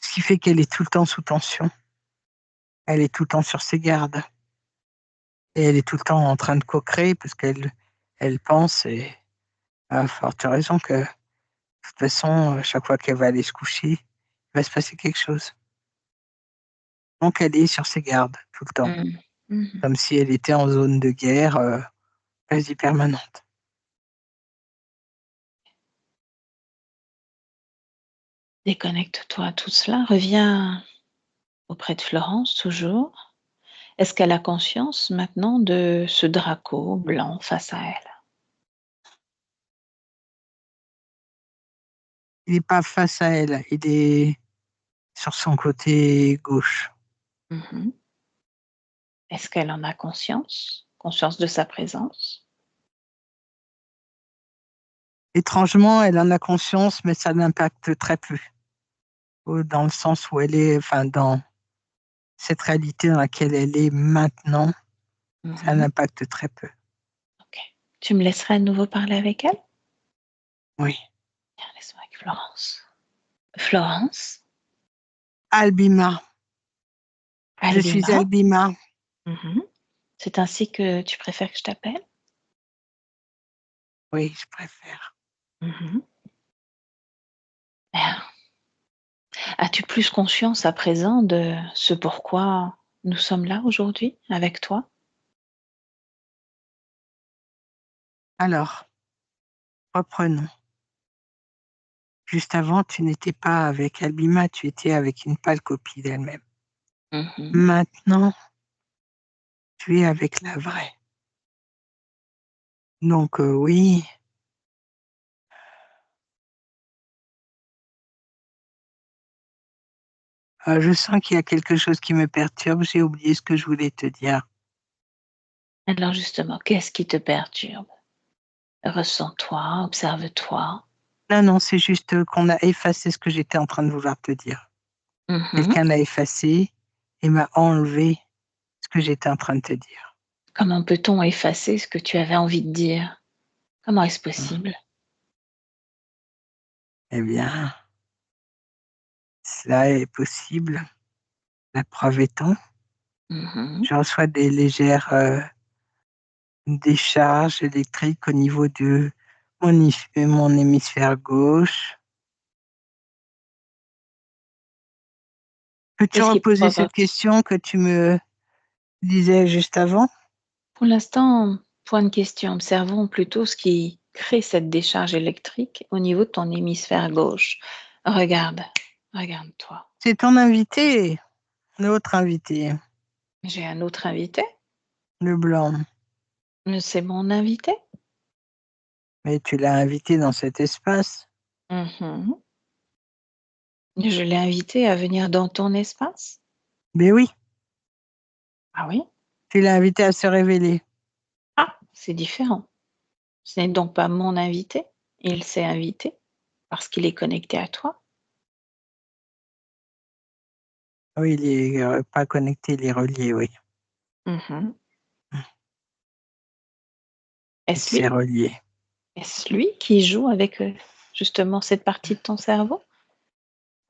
Ce qui fait qu'elle est tout le temps sous tension. Elle est tout le temps sur ses gardes. Et elle est tout le temps en train de co-créer parce qu'elle pense, et à forte raison, que de toute façon, chaque fois qu'elle va aller se coucher, il va se passer quelque chose. Donc elle est sur ses gardes tout le temps, Mhm, mhm. comme si elle était en zone de guerre quasi permanente. Déconnecte-toi à tout cela. Reviens auprès de Florence, toujours. Est-ce qu'elle a conscience maintenant de ce Draco blanc face à elle? Il n'est pas face à elle, il est sur son côté gauche. Mmh. Est-ce qu'elle en a conscience? Conscience de sa présence? Étrangement, elle en a conscience, mais ça l'impacte très peu. Dans le sens où elle est, enfin, dans cette réalité dans laquelle elle est maintenant, ça Mmh. l'impacte très peu. OK. Tu me laisserais à nouveau parler avec elle? Oui. Bien, laisse-moi avec Florence. Florence? Albima, je suis Albima? Albima. Mmh. C'est ainsi que tu préfères que je t'appelle? Oui, je préfère. Mmh. Bien. As-tu plus conscience à présent de ce pourquoi nous sommes là aujourd'hui avec toi? Alors, reprenons. Juste avant, tu n'étais pas avec Albima, tu étais avec une pâle copie d'elle-même. Mmh. Maintenant, tu es avec la vraie. Donc, oui, je sens qu'il y a quelque chose qui me perturbe. J'ai oublié ce que je voulais te dire. Alors justement, qu'est-ce qui te perturbe? Ressens-toi, observe-toi. Non, non, c'est juste qu'on a effacé ce que j'étais en train de vouloir te dire. Mmh. Quelqu'un l'a effacé et m'a enlevé ce que j'étais en train de te dire. Comment peut-on effacer ce que tu avais envie de dire? Comment est-ce Mmh. possible? Eh bien, cela est possible. La preuve étant, Mmh. je reçois des légères, décharges électriques au niveau de mon hémisphère gauche. Peux-tu Qu'est-ce qui reposer cette provoque? question que tu me disais juste avant? Pour l'instant, point de question, observons plutôt ce qui crée cette décharge électrique au niveau de ton hémisphère gauche. Regarde, regarde-toi. C'est ton invité, l'autre invité, J'ai un autre invité, le blanc. mais c'est mon invité. Mais tu l'as invité dans cet espace. Mmh. Je l'ai invité à venir dans ton espace? Mais oui, Ah oui? tu l'as invité à se révéler. Ah, c'est différent. Ce n'est donc pas mon invité. Il s'est invité parce qu'il est connecté à toi. Oui, il est, pas connecté, il est relié, oui. Mmh. Mmh, il Est-ce s'est lui? relié. Est-ce lui qui joue avec, justement cette partie de ton cerveau?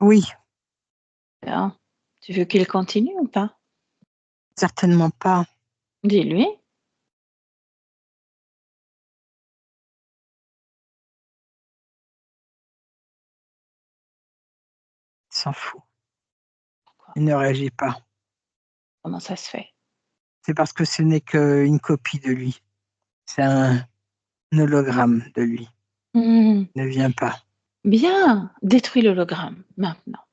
Oui, Ah, tu veux qu'il continue ou pas? certainement pas. Dis-lui. Il s'en fout. Pourquoi? Il ne réagit pas. Comment ça se fait? C'est parce que ce n'est qu'une copie de lui. C'est un hologramme de lui. Mmh. Ne vient pas. Bien, détruis l'hologramme maintenant.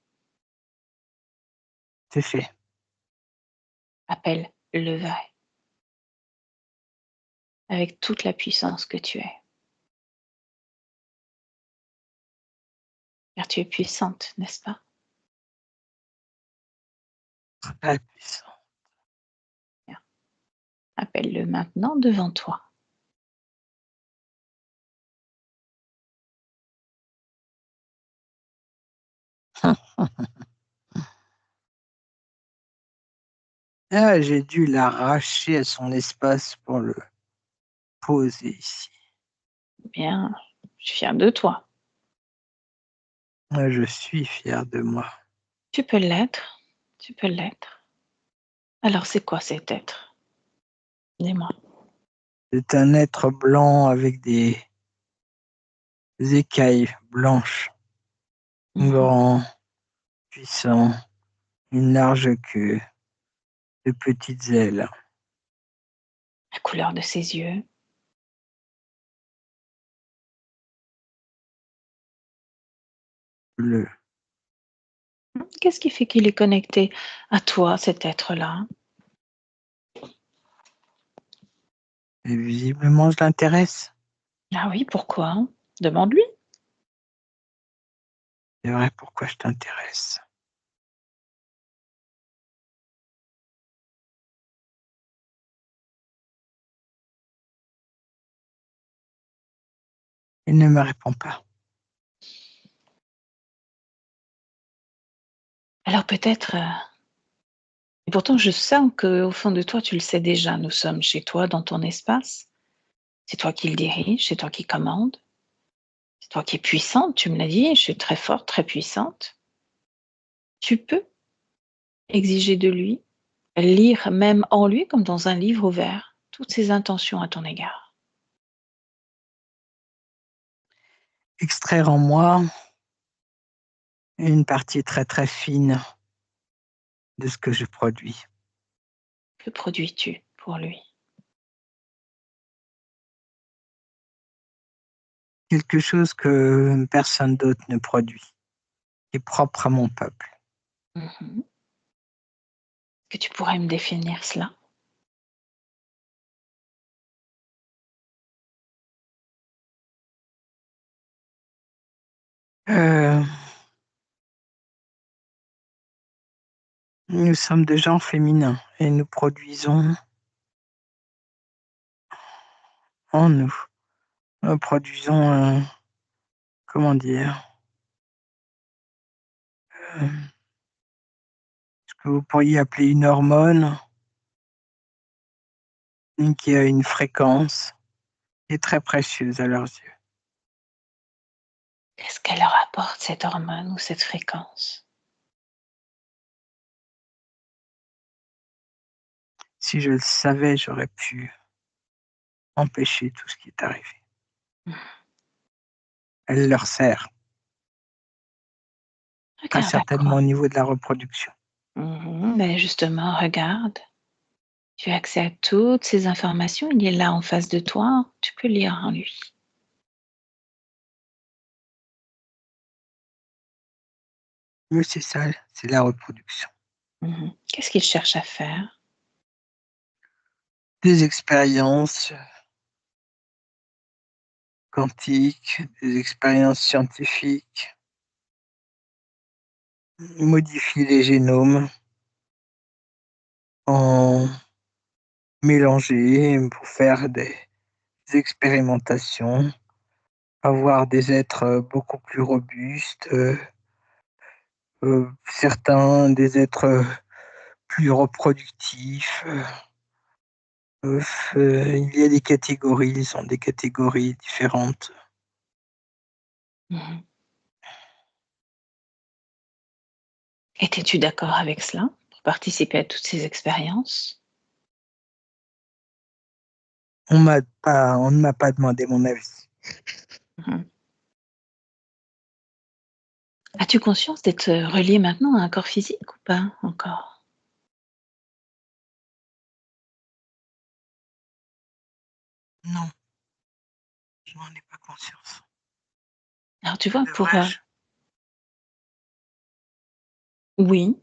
C'est fait. Appelle le vrai avec toute la puissance que tu es. Car tu es puissante, n'est-ce pas? Très puissant. Bien. Appelle-le maintenant devant toi. Ah, j'ai dû l'arracher à son espace pour le poser ici. Bien, je suis fière de toi. Ah, je suis fier de moi. Tu peux l'être, tu peux l'être. Alors c'est quoi cet être? Dis-moi. C'est un être blanc avec des écailles blanches, Mmh. grand, puissant, une large queue, de petites ailes La couleur de ses yeux. bleues. Qu'est-ce qui fait qu'il est connecté à toi, cet être-là? Et visiblement, je l'intéresse. Ah oui, pourquoi? Demande-lui. C'est vrai, pourquoi je t'intéresse? Il ne me répond pas. Alors peut-être, et pourtant je sens qu'au fond de toi, tu le sais déjà, nous sommes chez toi, dans ton espace. C'est toi qui le dirige, c'est toi qui commande. C'est toi qui es puissante, tu me l'as dit, je suis très forte, très puissante. Tu peux exiger de lui, lire même en lui comme dans un livre ouvert, toutes ses intentions à ton égard. Extraire en moi une partie très, très fine de ce que je produis. Que produis-tu pour lui? Quelque chose que personne d'autre ne produit, qui est propre à mon peuple. Mmh. Que tu pourrais me définir cela? Heu, nous sommes de genre féminin et nous produisons en nous, produisons comment dire? Ce que vous pourriez appeler une hormone, qui a une fréquence qui est très précieuse à leurs yeux. Qu'est-ce qu'elle leur apporte cette hormone ou cette fréquence? Si je le savais, j'aurais pu empêcher tout ce qui est arrivé. Mmh. Elle leur sert, très Regarde à certainement quoi? au niveau de la reproduction. Ben justement, regarde. Tu as accès à toutes ces informations, il est là en face de toi, tu peux lire en lui. Mais c'est ça, c'est la reproduction. Qu'est-ce qu'il cherche à faire? Des expériences quantiques, des expériences scientifiques, modifier les génomes, en mélanger pour faire des expérimentations, avoir des êtres, beaucoup plus robustes, certains des êtres, plus reproductifs, il y a des catégories, ils sont des catégories différentes. Mmh. Étais-tu d'accord avec cela, pour participer à toutes ces expériences? On ne m'a pas demandé mon avis. Mmh. As-tu conscience d'être, relié maintenant à un corps physique ou pas encore? Non, je n'en ai pas conscience. Alors tu vois, Devrais-je? oui,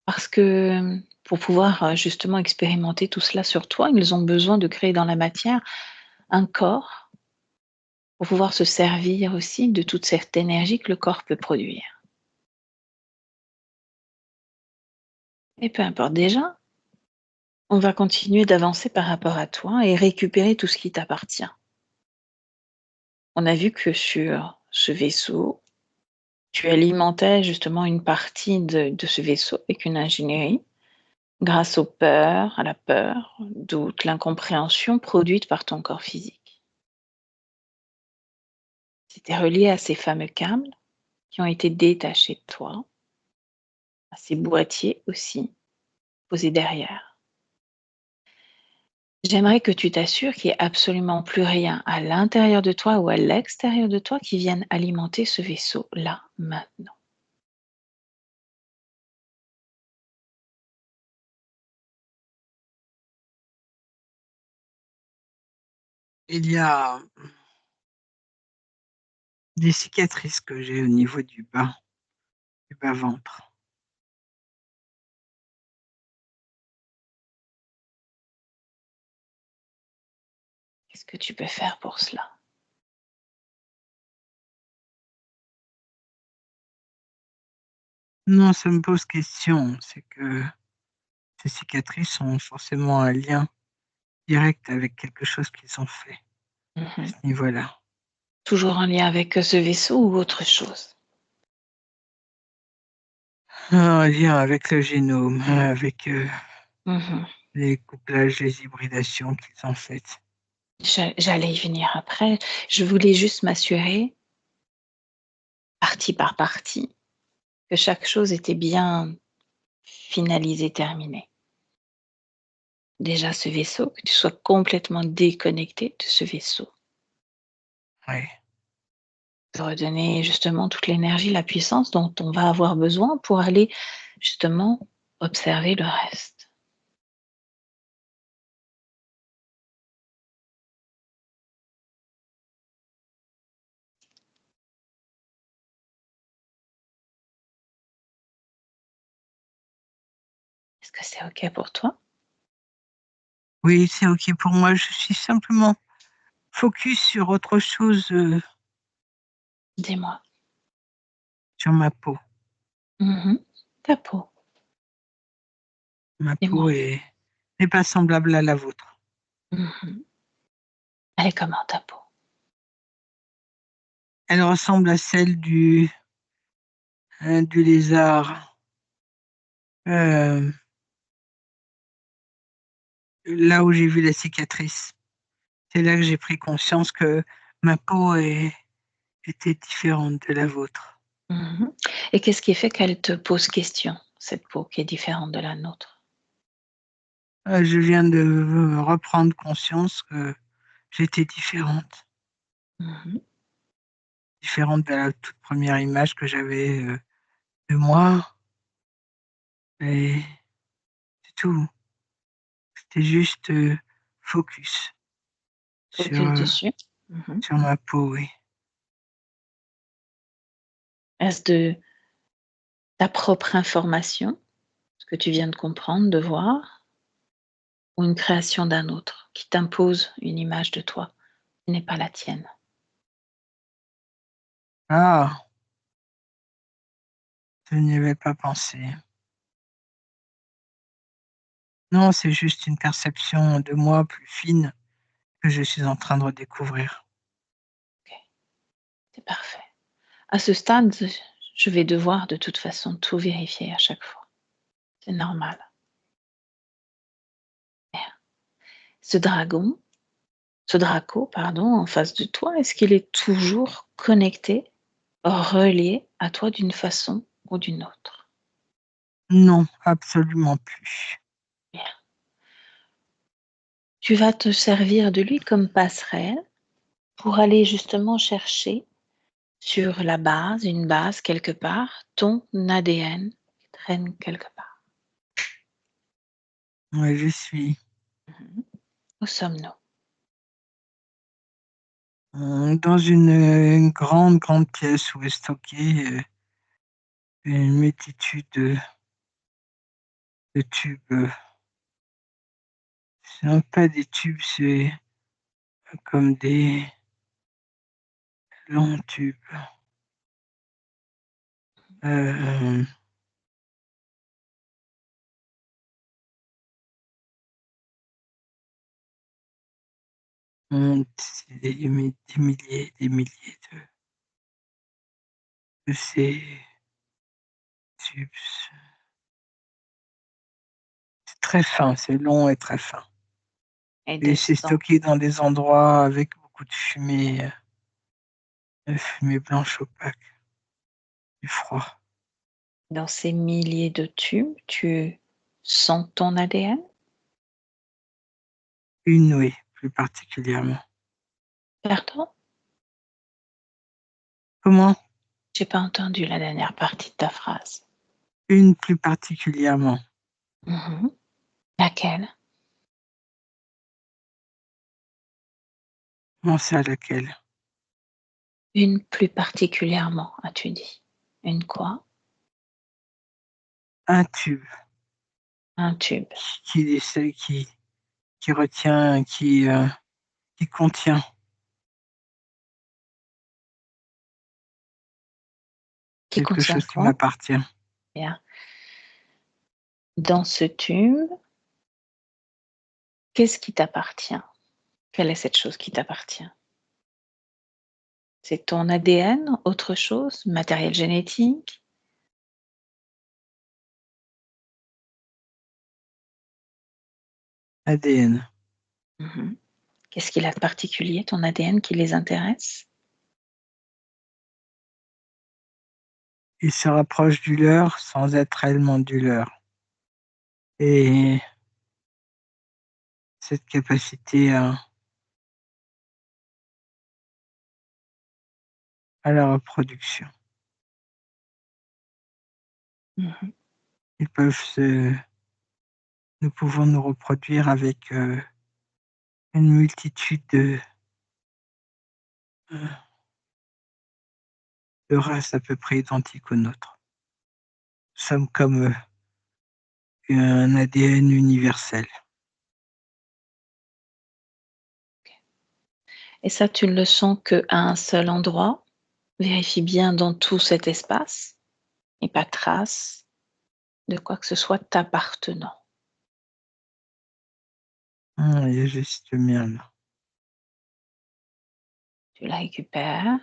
parce que, pour pouvoir, justement expérimenter tout cela sur toi, ils ont besoin de créer dans la matière un corps pour pouvoir se servir aussi de toute cette énergie que le corps peut produire. Et peu importe, déjà, on va continuer d'avancer par rapport à toi et récupérer tout ce qui t'appartient. On a vu que sur ce vaisseau, tu alimentais justement une partie de ce vaisseau avec une ingénierie grâce aux peurs, à la peur, doute, l'incompréhension produite par ton corps physique. C'était relié à ces fameux câbles qui ont été détachés de toi, à ces boîtiers aussi posés derrière. J'aimerais que tu t'assures qu'il n'y ait absolument plus rien à l'intérieur de toi ou à l'extérieur de toi qui vienne alimenter ce vaisseau là, maintenant. Il y a des cicatrices que j'ai au niveau du bas-ventre. que tu peux faire pour cela? Non, ça me pose question. C'est que ces cicatrices ont forcément un lien direct avec quelque chose qu'ils ont fait à Mmh. ce niveau-là. Toujours en lien avec, ce vaisseau ou autre chose? Un lien avec le génome, avec, Mmh. les couplages, les hybridations qu'ils ont faites. J'allais y venir après. Je voulais juste m'assurer, partie par partie, que chaque chose était bien finalisée, terminée. Déjà ce vaisseau, que tu sois complètement déconnecté de ce vaisseau. Ouais. De redonner justement toute l'énergie, la puissance dont on va avoir besoin pour aller justement observer le reste. Est-ce que c'est OK pour toi? Oui, c'est OK pour moi. Je suis simplement focus sur autre chose, Dis-moi. sur ma peau. Mmh. Ta peau, Ma peau dis-moi. n'est pas semblable à la vôtre. Mmh. Elle est comment ta peau? Elle ressemble à celle du lézard, hem, là où j'ai vu la cicatrice. C'est là que j'ai pris conscience que ma peau était différente de la vôtre. Mmh. Et qu'est-ce qui fait qu'elle te pose question, cette peau qui est différente de la nôtre? Je viens de reprendre conscience que j'étais différente, Mmh. différente de la toute première image que j'avais, de moi, et c'est tout. C'était juste, focus sur, Focus dessus. Mmh. sur ma peau, oui. Est-ce de ta propre information, ce que tu viens de comprendre, de voir, ou une création d'un autre qui t'impose une image de toi qui n'est pas la tienne? Ah! Je n'y avais pas pensé. Non, c'est juste une perception de moi plus fine que je suis en train de redécouvrir. OK, c'est parfait. À ce stade, je vais devoir de toute façon tout vérifier à chaque fois. C'est normal. Ce dragon, ce Draco, pardon, en face de toi, est-ce qu'il est toujours connecté, relié à toi d'une façon ou d'une autre? Non, absolument plus. Bien. Tu vas te servir de lui comme passerelle pour aller justement chercher sur la base, une base quelque part, ton ADN qui traîne quelque part. Ouais, je suis, Mmh. Où sommes-nous? dans une grande, grande pièce où est stocké, une multitude de tubes, c'est même pas des tubes, c'est comme des longs tubes, hem, c'est des milliers de ces tubes. C'est très fin, c'est long et très fin, Et et c'est descends stocké dans des endroits avec beaucoup de fumée blanche opaque, du froid. dans ces milliers de tubes, tu sens ton ADN? Une, oui, plus particulièrement. Pardon? Comment? J'ai pas entendu la dernière partie de ta phrase. Une plus particulièrement. Mmh. Laquelle? Comment ça, laquelle? Une plus particulièrement, as-tu dit? Une quoi? Un tube Un tube. qui retient, qui contient Qui quelque contient chose qui quoi? m'appartient. Bien. Dans ce tube, qu'est-ce qui t'appartient? Quelle est cette chose qui t'appartient? C'est ton ADN, autre chose, matériel génétique? ADN. Mmh. Qu'est-ce qu'il a de particulier, ton ADN, qui les intéresse? Il se rapproche du leur sans être réellement du leur. Et cette capacité à la reproduction. Mmh. Ils peuvent se Nous pouvons nous reproduire avec, une multitude heu, de races à peu près identiques aux nôtres. Nous sommes comme, un ADN universel. Et ça, tu ne le sens qu'à un seul endroit? Vérifie bien dans tout cet espace et pas trace de quoi que ce soit t'appartenant. Il y a juste le mien là. Tu la récupères,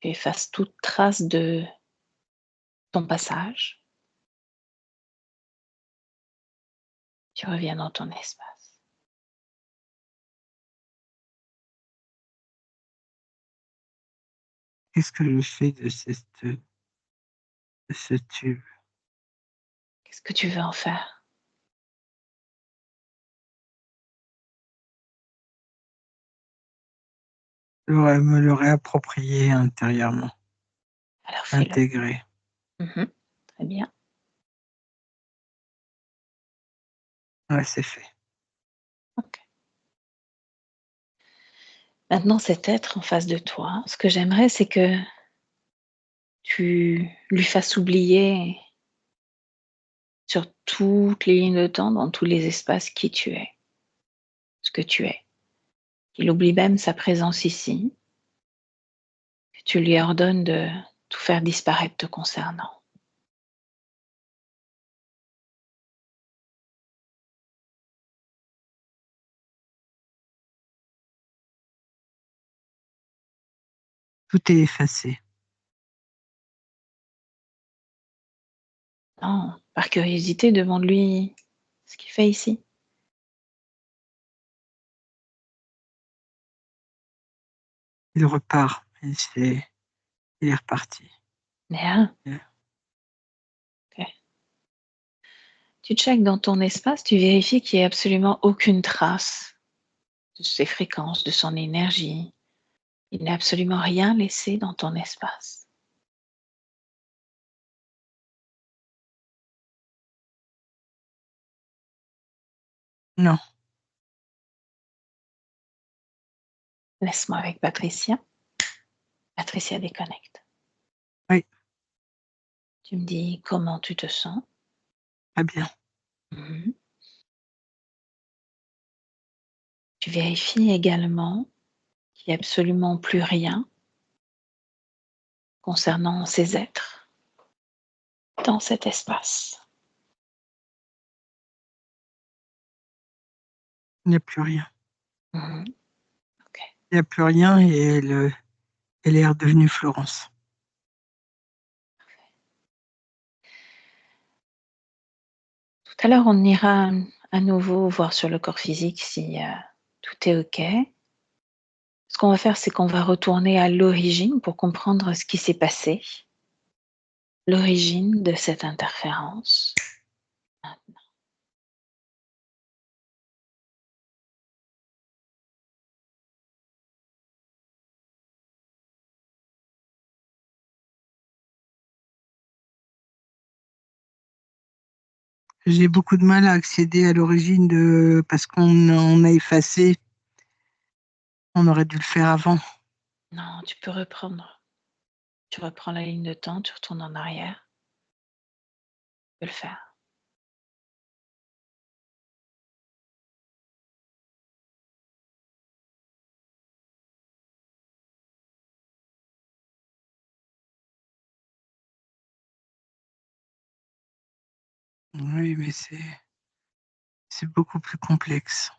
tu effaces toute trace de ton passage, tu reviens dans ton espace. Qu'est-ce que je fais de ce tube? Qu'est-ce que tu veux en faire? Me le réapproprier intérieurement, Alors fais-le. l'intégrer. Mmh. Très bien. Ouais, c'est fait. OK. Maintenant cet être en face de toi, ce que j'aimerais, c'est que tu lui fasses oublier sur toutes les lignes de temps, dans tous les espaces, qui tu es, ce que tu es. Qu'il oublie même sa présence ici, que tu lui ordonnes de tout faire disparaître te concernant. Tout est effacé. Non, par curiosité, demande-lui ce qu'il fait ici. Il repart, il est reparti. Bien, Mmh. OK. Tu checkes dans ton espace, tu vérifies qu'il y ait absolument aucune trace de ses fréquences, de son énergie. Il n'a absolument rien laissé dans ton espace. Non, Laisse-moi avec Patricia. Patricia déconnecte. oui, Tu me dis comment tu te sens. très bien. Mhm. Tu vérifies également qu'il n'y a absolument plus rien concernant ces êtres dans cet espace. Il n'y a plus rien. Mhm. Ok. Il n'y a plus rien et elle est redevenue Florence. Tout à l'heure, on ira à nouveau voir sur le corps physique si tout est OK. Ce qu'on va faire, c'est qu'on va retourner à l'origine pour comprendre ce qui s'est passé, l'origine de cette interférence. J'ai beaucoup de mal à accéder à l'origine parce qu'on a effacé. On aurait dû le faire avant. Non, tu peux reprendre. Tu reprends la ligne de temps, tu retournes en arrière. Tu peux le faire. Oui, mais c'est beaucoup plus complexe.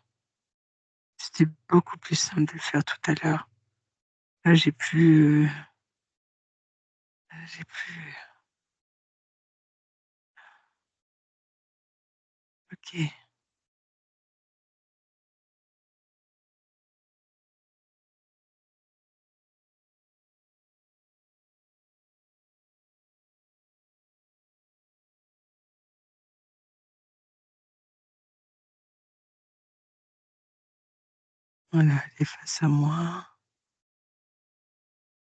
C'était beaucoup plus simple de le faire tout à l'heure. Là, j'ai plus. OK. Voilà, elle est face à moi.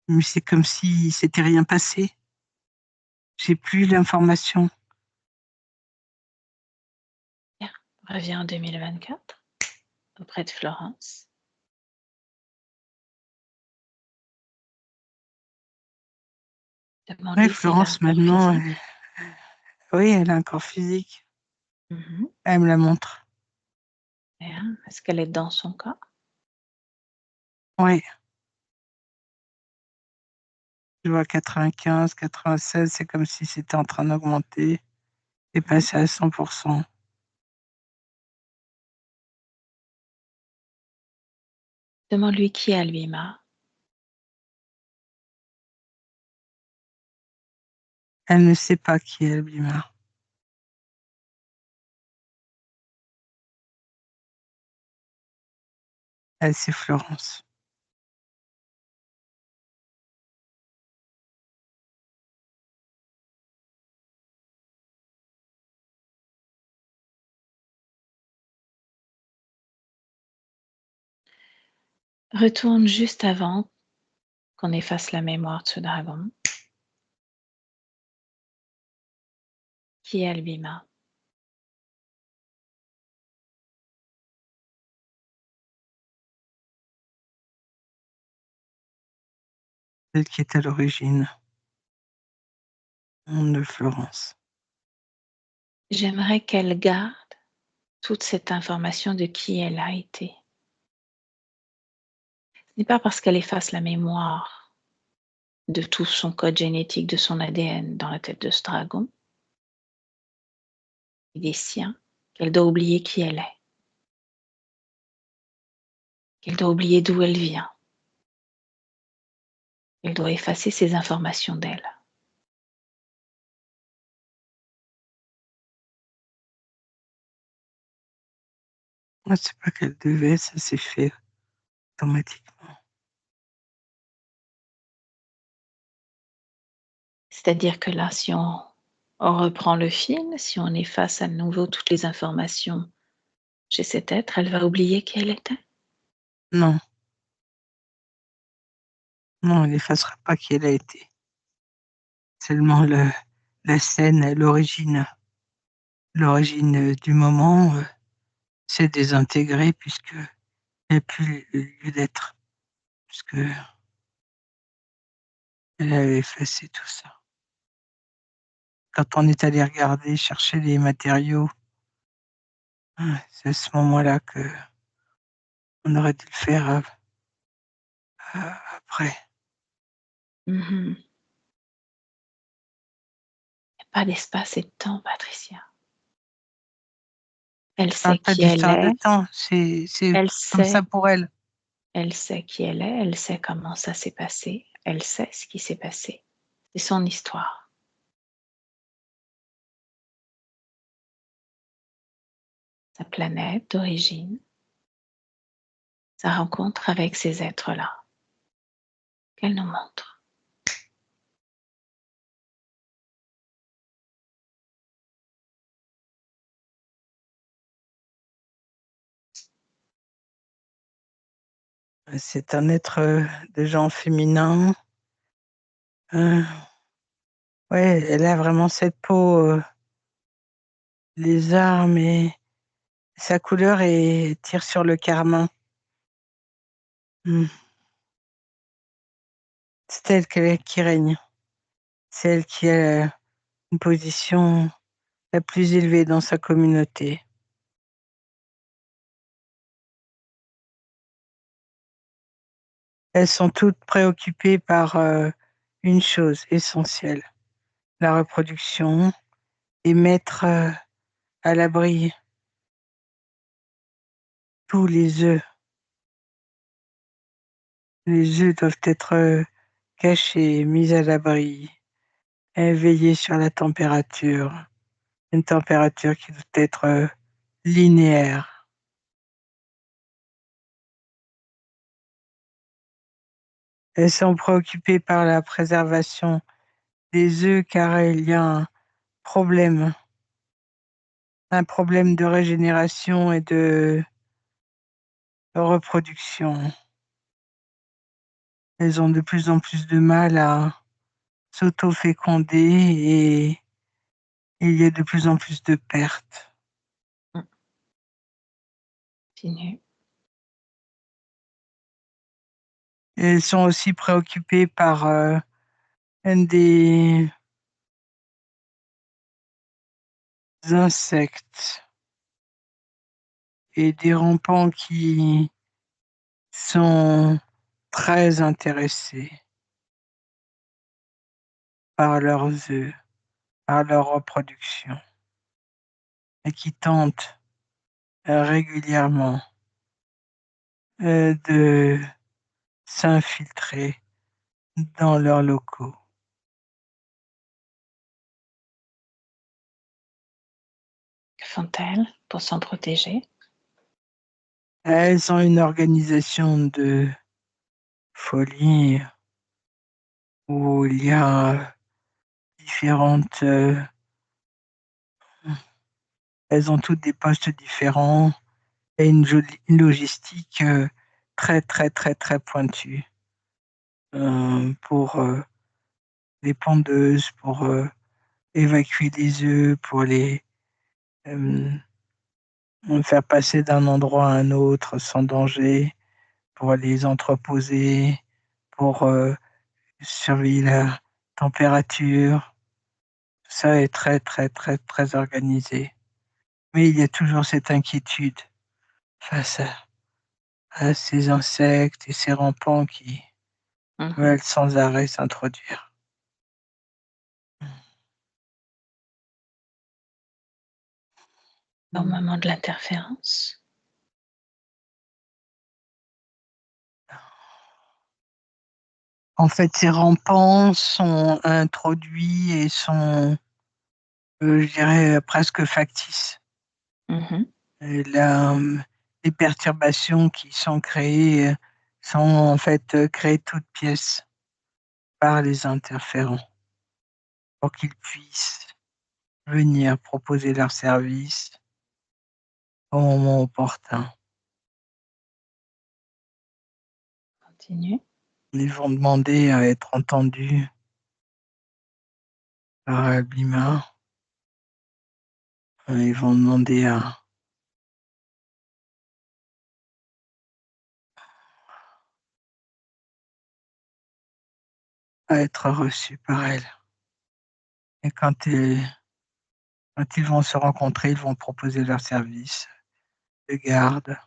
Mais c'est comme si c'était rien passé. J'ai plus l'information. Bien. Reviens en 2024 auprès de Florence. Oui, Demande-lui s'il a un Florence, corps maintenant, physique. oui, elle a un corps physique. Mhm. Elle me la montre. Bien. Est-ce qu'elle est dans son corps? Oui, je vois 95, 96, c'est comme si c'était en train d'augmenter et Mhm. passer à 100%. Demande-lui qui est Alvima. Elle ne sait pas qui est Albima. Elle, c'est Florence. Retourne juste avant qu'on efface la mémoire de ce dragon. Qui est Albima? Celle qui est à l'origine de Florence. J'aimerais qu'elle garde toute cette information de qui elle a été. Ce n'est pas parce qu'elle efface la mémoire de tout son code génétique, de son ADN dans la tête de ce dragon et des siens qu'elle doit oublier qui elle est, qu'elle doit oublier d'où elle vient, qu'elle doit effacer ces informations d'elle. Moi, c'est pas qu'elle devait, ça s'est fait automatiquement. C'est-à-dire que là, si on reprend le fil, si on efface à nouveau toutes les informations chez cet être, elle va oublier qui elle était. Non, non, elle n'effacera pas qui elle a été. Seulement la scène, l'origine du moment s'est désintégrée puisque il n'y a plus lieu d'être, puisque elle avait effacé tout ça. Quand on est allé regarder, chercher les matériaux, c'est à ce moment-là que on aurait dû le faire après. Mhm. Il n'y a pas d'espace et de temps, Patricia. Elle Je parle sait pas qui elle d'histoire de est, temps, c'est elle comme ça sait, pour elle. elle sait qui elle est, elle sait comment ça s'est passé, elle sait ce qui s'est passé. C'est son histoire. Sa planète d'origine, sa rencontre avec ces êtres-là, qu'elle nous montre. C'est un être de genre féminin. Euh, ouais, elle a vraiment cette peau lézard, mais sa couleur tire sur le carmin. Hmm. C'est elle qui règne. C'est elle qui a une position la plus élevée dans sa communauté. Elles sont toutes préoccupées par une chose essentielle, la reproduction, et mettre à l'abri. Tous les œufs. Les œufs doivent être cachés, mis à l'abri, et veiller sur la température. Une température qui doit être linéaire. Elles sont préoccupées par la préservation des œufs car il y a problème, un problème de régénération et de reproduction. Elles ont de plus en plus de mal à s'auto-féconder et il y a de plus en plus de pertes. Continue. Elles sont aussi préoccupées par des insectes et des rampants qui sont très intéressés par leurs œufs, par leur reproduction et qui tentent régulièrement de s'infiltrer dans leurs locaux. Que font-elles pour s'en protéger? Elles ont une organisation de folie où il y a différentes... elles ont toutes des postes différents et une logistique très, très, très, très pointue pour les pondeuses, pour évacuer les œufs, pour les euh, faire passer d'un endroit à un autre sans danger, pour les entreposer, pour surveiller la température. Ça est très, très, très, très organisé. Mais il y a toujours cette inquiétude face à ces insectes et ces rampants qui veulent sans arrêt s'introduire. Au moment de l'interférence? En fait, ces rampants sont introduits et sont, je dirais, presque factices. Et les perturbations qui sont créées sont en fait créées toutes pièces par les interférents pour qu'ils puissent venir proposer leurs services au moment opportun. Continue. Ils vont demander à être entendus par Albima. Ils vont demander à être reçus par elle. Et quand ils vont se rencontrer, ils vont proposer leurs services de garde,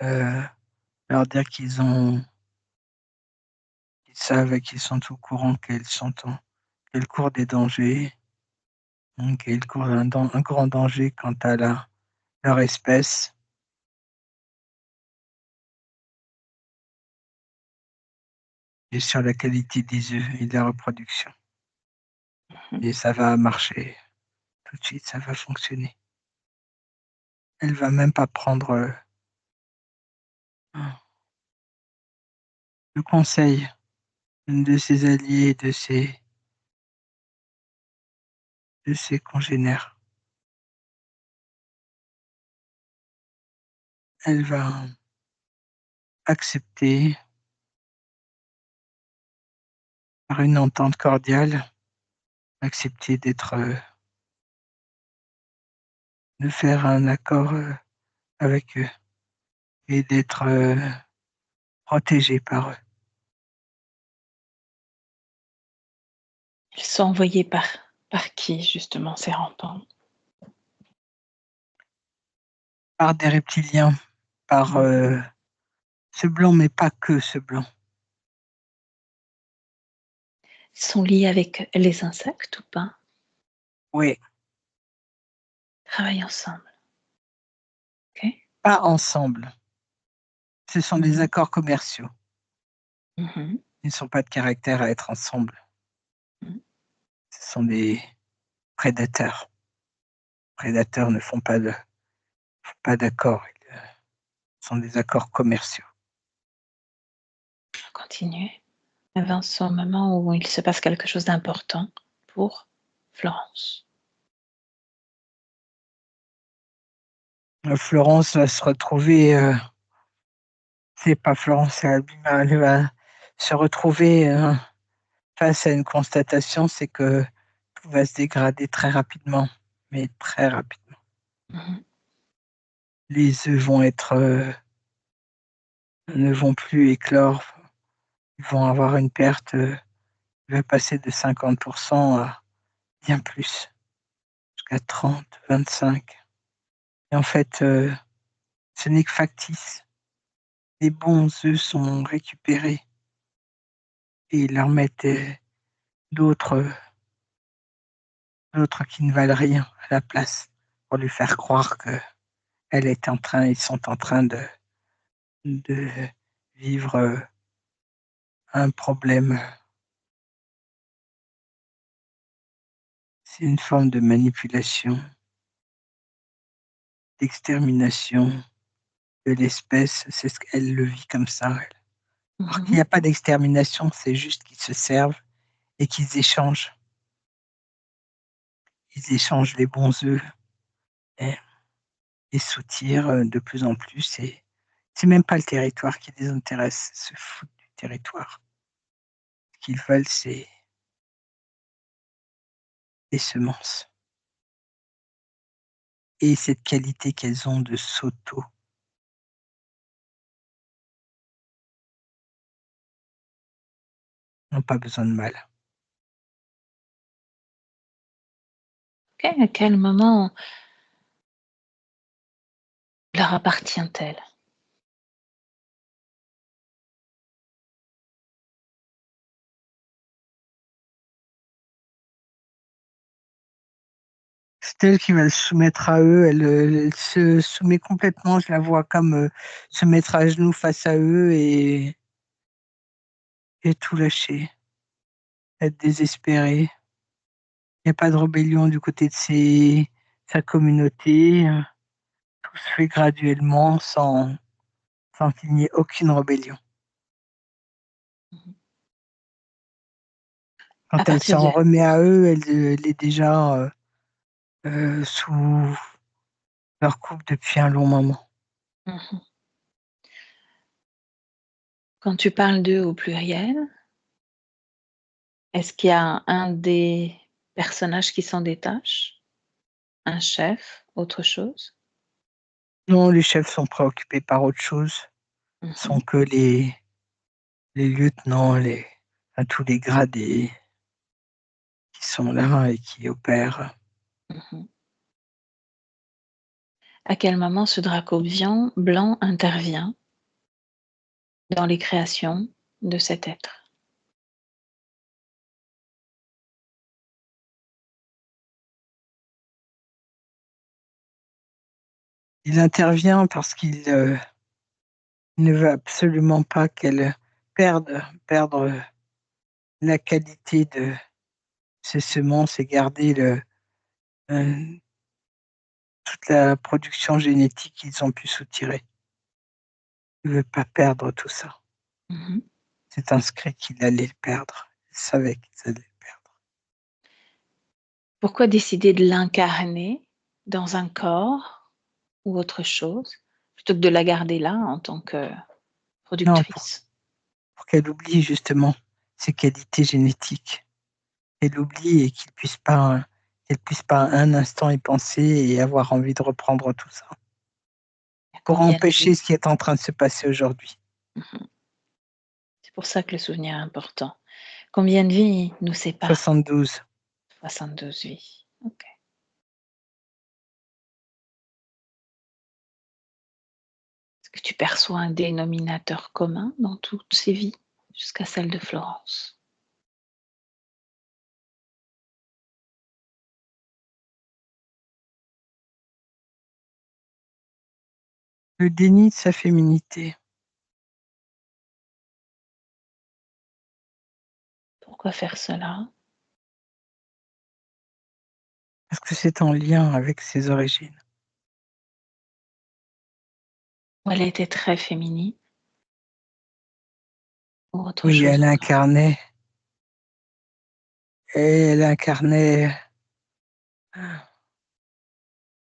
euh, leur dire qu'ils savent et qu'ils sont au courant qu'elles courent des dangers, qu'elles courent un grand danger quant à leur espèce. Et sur la qualité des œufs et de la reproduction. Et ça va marcher tout de suite, ça va fonctionner. Elle va même pas prendre le conseil de ses alliés, de ses congénères. Elle va accepter par une entente cordiale, accepter de faire un accord avec eux et d'être protégée par eux. Ils sont envoyés par qui, justement, ces rampants? Par des reptiliens, par ce blanc, mais pas que ce blanc. Ils sont liés avec les insectes ou pas? Oui. travaillent ensemble. OK? Pas ensemble. Ce sont des Mmh. accords commerciaux. Mmh. Ils ne sont pas de caractère à être ensemble. Mmh. Ce sont des prédateurs. Prédateurs ne font pas d'accords. Ce sont des accords commerciaux. On continue. Avance au moment où il se passe quelque chose d'important pour Florence. Florence va se retrouver, c'est pas Florence, c'est Albima, elle va se retrouver, face à une constatation, c'est que tout va se dégrader très rapidement, mais très rapidement. Mmh. Les œufs ne vont plus éclore, ils vont avoir une perte, qui va passer de 50 à bien plus, jusqu'à 30, 25. Et en fait, ce n'est que factice. Les bons œufs sont récupérés et ils leur mettent, d'autres d'autres qui ne valent rien à la place pour lui faire croire ils sont en train de vivre, un problème. C'est une forme de manipulation, d'extermination de l'espèce, c'est ce qu'elle le vit comme ça, elle. Alors qu'il Mmh. n'y a pas d'extermination, c'est juste qu'ils se servent et qu'ils échangent. Ils échangent les bons œufs et et soutirent, de plus en plus et c'est même pas le territoire qui les intéresse, ils se foutent du territoire. Ce qu'ils veulent, c'est des semences et cette qualité qu'elles ont de n'ont pas besoin de mâle. OK, à quel moment leur appartient-elle? C'est elle qui va le soumettre à eux, elle se soumet complètement, je la vois comme, se mettre à genoux face à eux et tout lâcher, être désespérée. Il y a pas de rébellion du côté de sa communauté, tout se fait graduellement sans qu'il n'y ait aucune rébellion. Mmh. À Quand elle partir s'en de remet à eux, elle est déjà, sous leur coupe depuis un long moment. mmh Quand tu parles d'eux au pluriel, est-ce qu'il y a un des personnages qui s'en détache? Un chef? Autre chose? Non, les chefs sont préoccupés par autre chose, sont Mmh. que les lieutenants, tous les gradés qui sont là et qui opèrent. Mmh. À quel moment ce dracovian blanc intervient dans les créations de cet être? Il intervient parce qu'il, ne veut absolument pas qu'elle perdre la qualité de ses semences et garder heu, toute la production génétique qu'ils ont pu soutirer. Il veut pas perdre tout ça. Mmh. C'est inscrit qu'il allait le perdre. Il savait qu'ils allaient le perdre. Pourquoi décider de l'incarner dans un corps ou autre chose, plutôt que de la garder là en tant que Non, productrice? pour qu'elle oublie justement ses qualités génétiques. Qu'elle oublie et qu'elle puisse pas un instant y penser et avoir envie de reprendre tout ça. Il y a Pour combien de empêcher vies? ce qui est en train de se passer aujourd'hui. Mmh. C'est pour ça que le souvenir est important. Combien de vies nous séparent? 72. 72 vies. OK. Est-ce que tu perçois un dénominateur commun dans toutes ces vies, jusqu'à celle de Florence? Le déni de sa féminité. Pourquoi faire cela? Parce que c'est en lien avec ses origines. Ou elle était très féminine? Ou autre Oui, chose encore? elle incarnait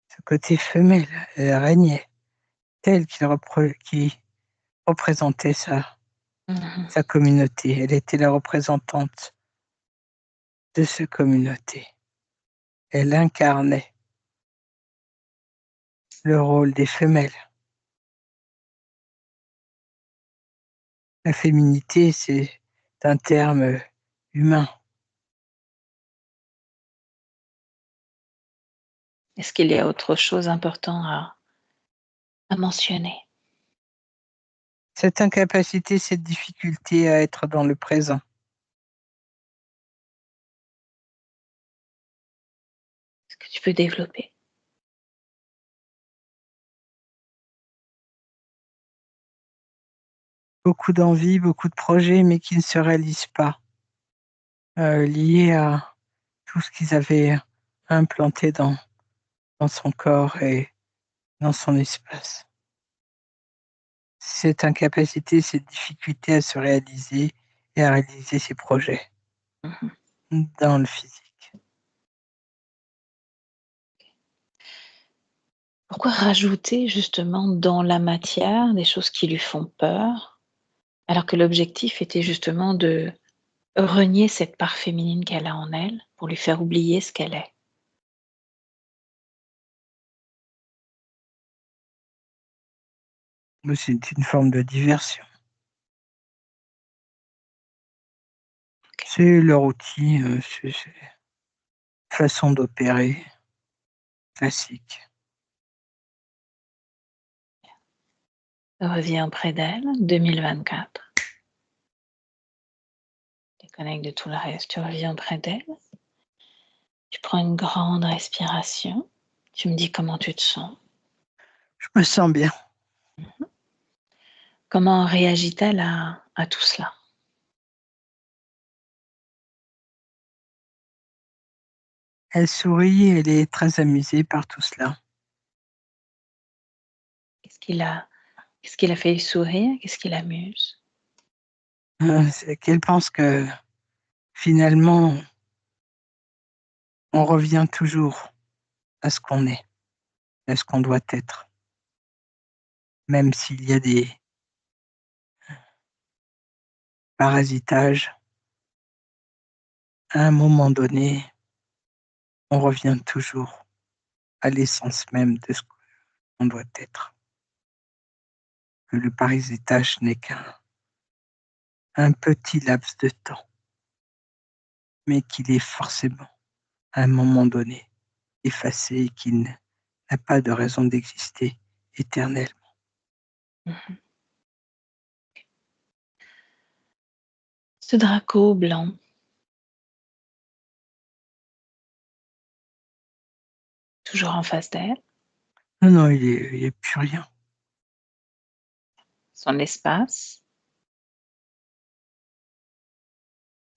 ce côté femelle. Elle régnait, tel qui représentait Mhm. sa communauté. Elle était la représentante de cette communauté. Elle incarnait le rôle des femelles. La féminité, c'est un terme humain. Est-ce qu'il y a autre chose important à mentionner? Cette incapacité, cette difficulté à être dans le présent. Est-ce que tu peux développer? Beaucoup d'envie, beaucoup de projets, mais qui ne se réalisent pas, liés à tout ce qu'ils avaient implanté dans son corps et dans son espace. Cette incapacité, cette difficulté à se réaliser et à réaliser ses projets Mhm. dans le physique. Pourquoi rajouter justement dans la matière des choses qui lui font peur, alors que l'objectif était justement de renier cette part féminine qu'elle a en elle pour lui faire oublier ce qu'elle est? Mais c'est une forme de diversion. OK. C'est leur outil, c'est façon d'opérer classique. Reviens auprès d'elle, 2024. Déconnecte de tout le reste, tu reviens auprès d'elle. Tu prends une grande respiration. Tu me dis comment tu te sens. Je me sens bien. Comment réagit-elle à tout cela? Elle sourit, elle est très amusée par tout cela. Qu'est-ce qui l'a qu'est-ce qui l'a fait sourire? Qu'est-ce qui l'amuse? C'est qu'elle pense que finalement, on revient toujours à ce qu'on est, à ce qu'on doit être. Même s'il y a des parasitages, à un moment donné, on revient toujours à l'essence même de ce qu'on doit être. Que le parasitage n'est qu'un petit laps de temps, mais qu'il est forcément, à un moment donné, effacé et qu'il n'a pas de raison d'exister éternellement. Mmh. Ce Draco blanc, toujours en face d'elle, Non, non, il est plus rien. son espace,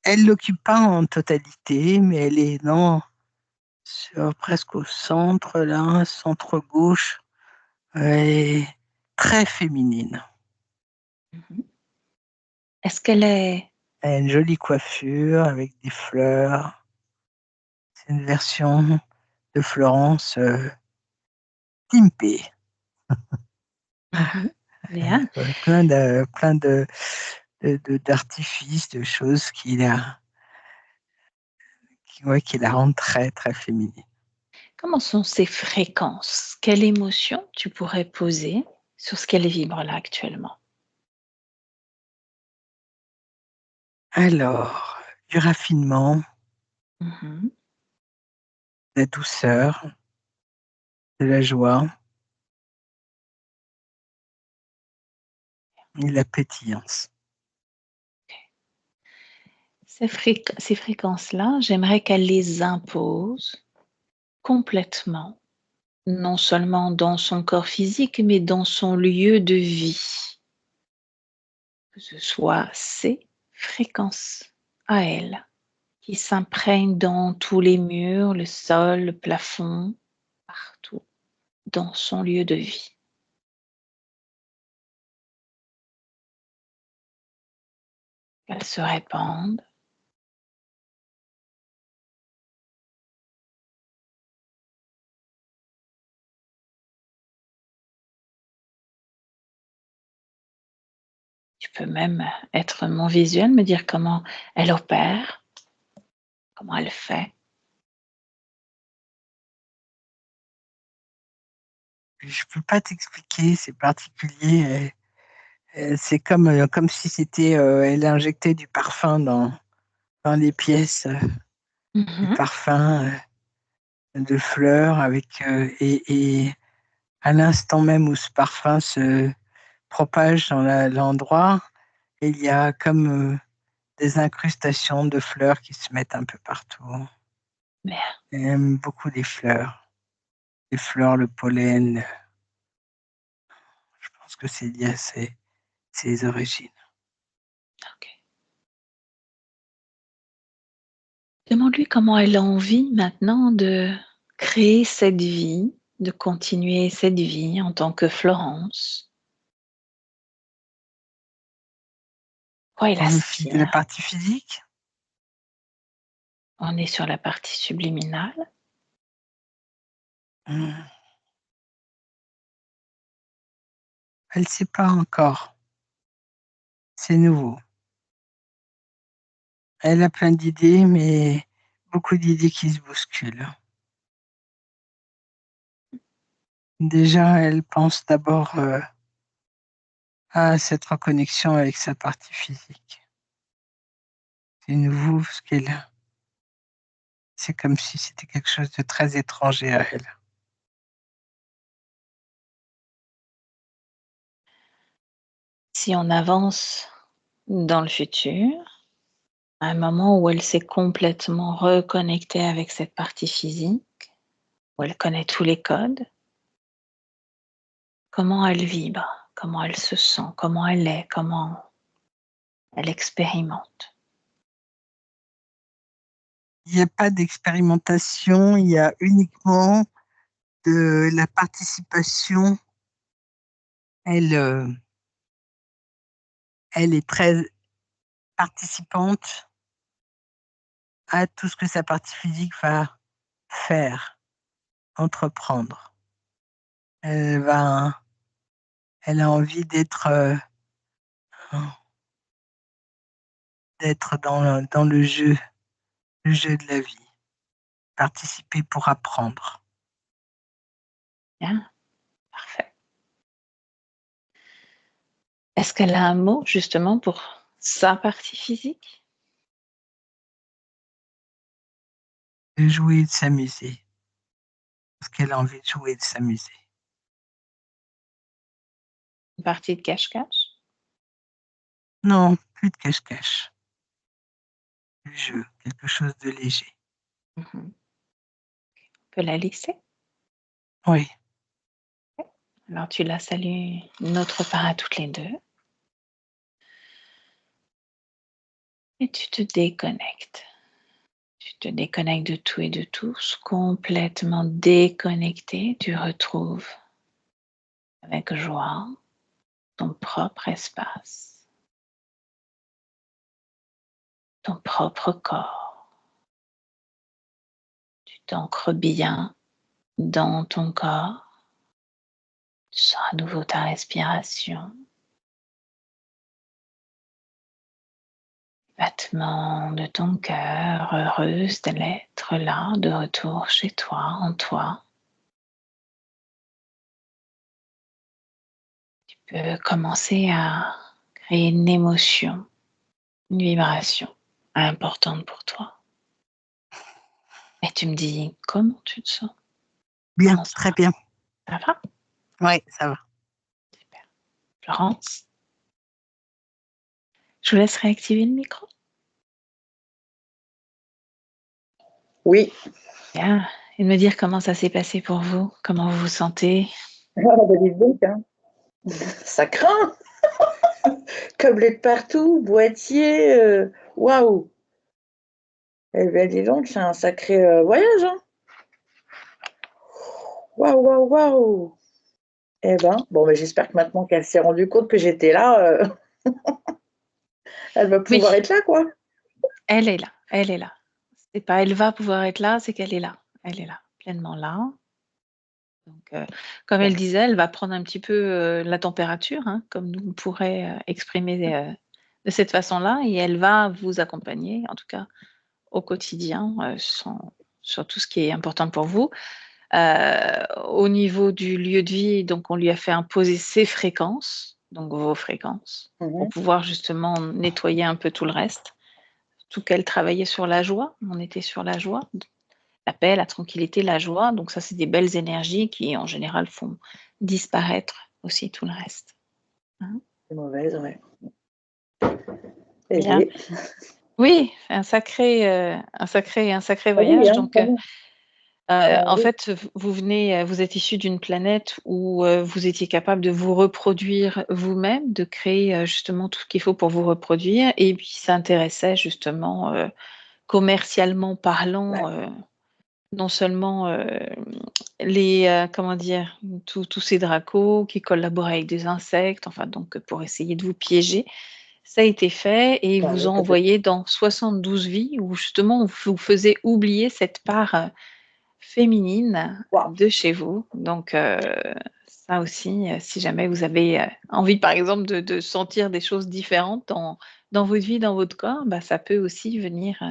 Elle l'occupe pas en totalité, mais elle est presque au centre, là, centre gauche, et très féminine. mmh. Est-ce qu'elle est Elle a une jolie coiffure avec des fleurs. C'est une version de Florence pimpée, mmh bien. d'artifices, de choses qui la rendent très, très féminine. Comment sont ses fréquences? Quelle émotion tu pourrais poser sur ce qu'elle vibre là actuellement? Alors, du raffinement, Mmh. de la douceur, de la joie et de la pétillance. Ces fréquences-là, j'aimerais qu'elle les impose complètement non seulement dans son corps physique, mais dans son lieu de vie. Que ce soit ses fréquences à elle, qui s'imprègnent dans tous les murs, le sol, le plafond, partout, dans son lieu de vie. Qu'elles se répandent. Tu peux même être mon visuel, me dire comment elle opère, comment elle fait. Je peux pas t'expliquer, c'est particulier. C'est comme si c'était, elle injectait du parfum dans les pièces, du Mhm. parfum de fleurs et à l'instant même où ce parfum se propage dans l'endroit, il y a comme des incrustations de fleurs qui se mettent un peu partout. Bien, Elle aime beaucoup les fleurs, le pollen. Je pense que c'est lié à ses origines. ok. Demande-lui comment elle a envie maintenant de créer cette vie, de continuer cette vie en tant que Florence. Quoi il Pour la aspire. partie physique, On est sur la partie subliminale. elle ne sait pas encore. C'est nouveau. Elle a plein d'idées, mais beaucoup d'idées qui se bousculent. Déjà, elle pense d'abord à cette reconnexion avec sa partie physique. C'est nouveau ce qu'elle a. C'est comme si c'était quelque chose de très étranger à elle. Si on avance dans le futur, à un moment où elle s'est complètement reconnectée avec cette partie physique, où elle connaît tous les codes, comment elle vibre, comment elle se sent, comment elle est, comment elle expérimente. Il n'y a pas d'expérimentation, il y a uniquement de la participation. Elle, elle est très participante à tout ce que sa partie physique va faire, entreprendre. Elle va, elle a envie d'être dans le jeu de la vie, participer pour apprendre. Bien, parfait. Est-ce qu'elle a un mot justement pour sa partie physique? De jouer et de s'amuser, parce qu'elle a envie de jouer et de s'amuser. Une partie de cache-cache? Non, plus de cache-cache, du jeu, quelque chose de léger. Mhm. On peut la laisser? Oui, Alors tu la salues une autre part à toutes les deux et tu te déconnectes. Tu te déconnectes de tout et de tous, complètement déconnecté. Tu retrouves avec joie ton propre espace, ton propre corps. Tu t'ancres bien dans ton corps. Tu sens à nouveau ta respiration, battement de ton cœur, heureuse d'être là, de retour chez toi, en toi. Tu peux commencer à créer une émotion, une vibration importante pour toi. Et tu me dis comment tu te sens? bien, Comment ça très bien. va? Ça va? Oui, ça va. Super. Florence, je vous laisse réactiver le micro. Oui. Bien. et de me dire comment ça s'est passé pour vous, comment vous vous sentez. Ah, bah, dites donc, hein. Ça craint. Câblé de partout, boîtier, waouh. Eh bien, dis donc, c'est un sacré voyage, hein. Waouh, waouh, waouh. Eh ben, bon, mais j'espère que maintenant qu'elle s'est rendue compte que j'étais là, elle va Oui, pouvoir être là, quoi. elle est là, elle est là. C'est pas elle va pouvoir être là, c'est qu'elle est là. Elle est là, pleinement là. Donc, comme elle Bon, disait, elle va prendre un petit peu, la température, hein, comme nous on pourrait, exprimer, de cette façon-là et elle va vous accompagner, en tout cas au quotidien, sur tout ce qui est important pour vous. Au niveau du lieu de vie, donc on lui a fait imposer ses fréquences, donc vos fréquences, pour pouvoir justement nettoyer un peu tout le reste. Tout qu'elle travaillait sur la joie, on était sur la joie, la paix, la tranquillité, la joie, donc ça c'est des belles énergies qui en général font disparaître aussi tout le reste. Hein. c'est mauvaise, ouais. Eh Bien. bien, Oui, un sacré ah oui, voyage hein, donc quand même. en Oui. fait, vous êtes issu d'une planète où, vous étiez capable de vous reproduire vous-même, de créer, justement tout ce qu'il faut pour vous reproduire et puis ça intéressait justement, commercialement parlant, non seulement, les, comment dire? Tous ces dracos qui collaboraient avec des insectes, enfin donc pour essayer de vous piéger. Ça a été fait et ils Bah vous oui, ont complètement. envoyé dans 72 vies où justement on vous faisait oublier cette part, féminine Waouh. de chez vous. Donc ça aussi, si jamais vous avez, envie par exemple de sentir des choses différentes dans votre vie, dans votre corps, bah, ça peut aussi venir,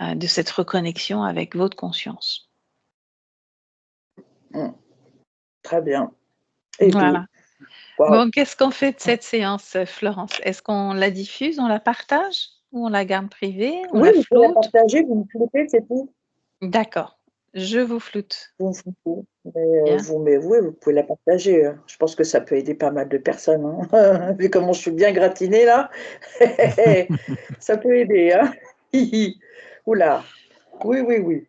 de cette reconnexion avec votre conscience. Mmh. Très bien. Eh bien, Voilà. waouh. Bon, qu'est-ce qu'on fait de cette séance, Florence? Est-ce qu'on la diffuse, on la partage ou on la garde privée, on Oui, la vous pouvez la floute? partager, vous me floutez, c'est tout. D'accord, je vous floute. Vous me floutez. Bien. Mais oui, vous pouvez la partager, hein. Je pense que ça peut aider pas mal de personnes, hein. Vu comment je suis bien gratinée là, ça peut aider, hein. Ouh là. Oui, oui, oui.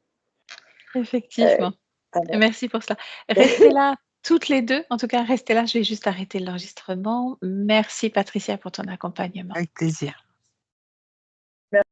Effectivement. Ah non. Merci pour cela. Restez là toutes les 2. En tout cas, restez là, je vais juste arrêter l'enregistrement. Merci Patricia pour ton accompagnement. Avec plaisir.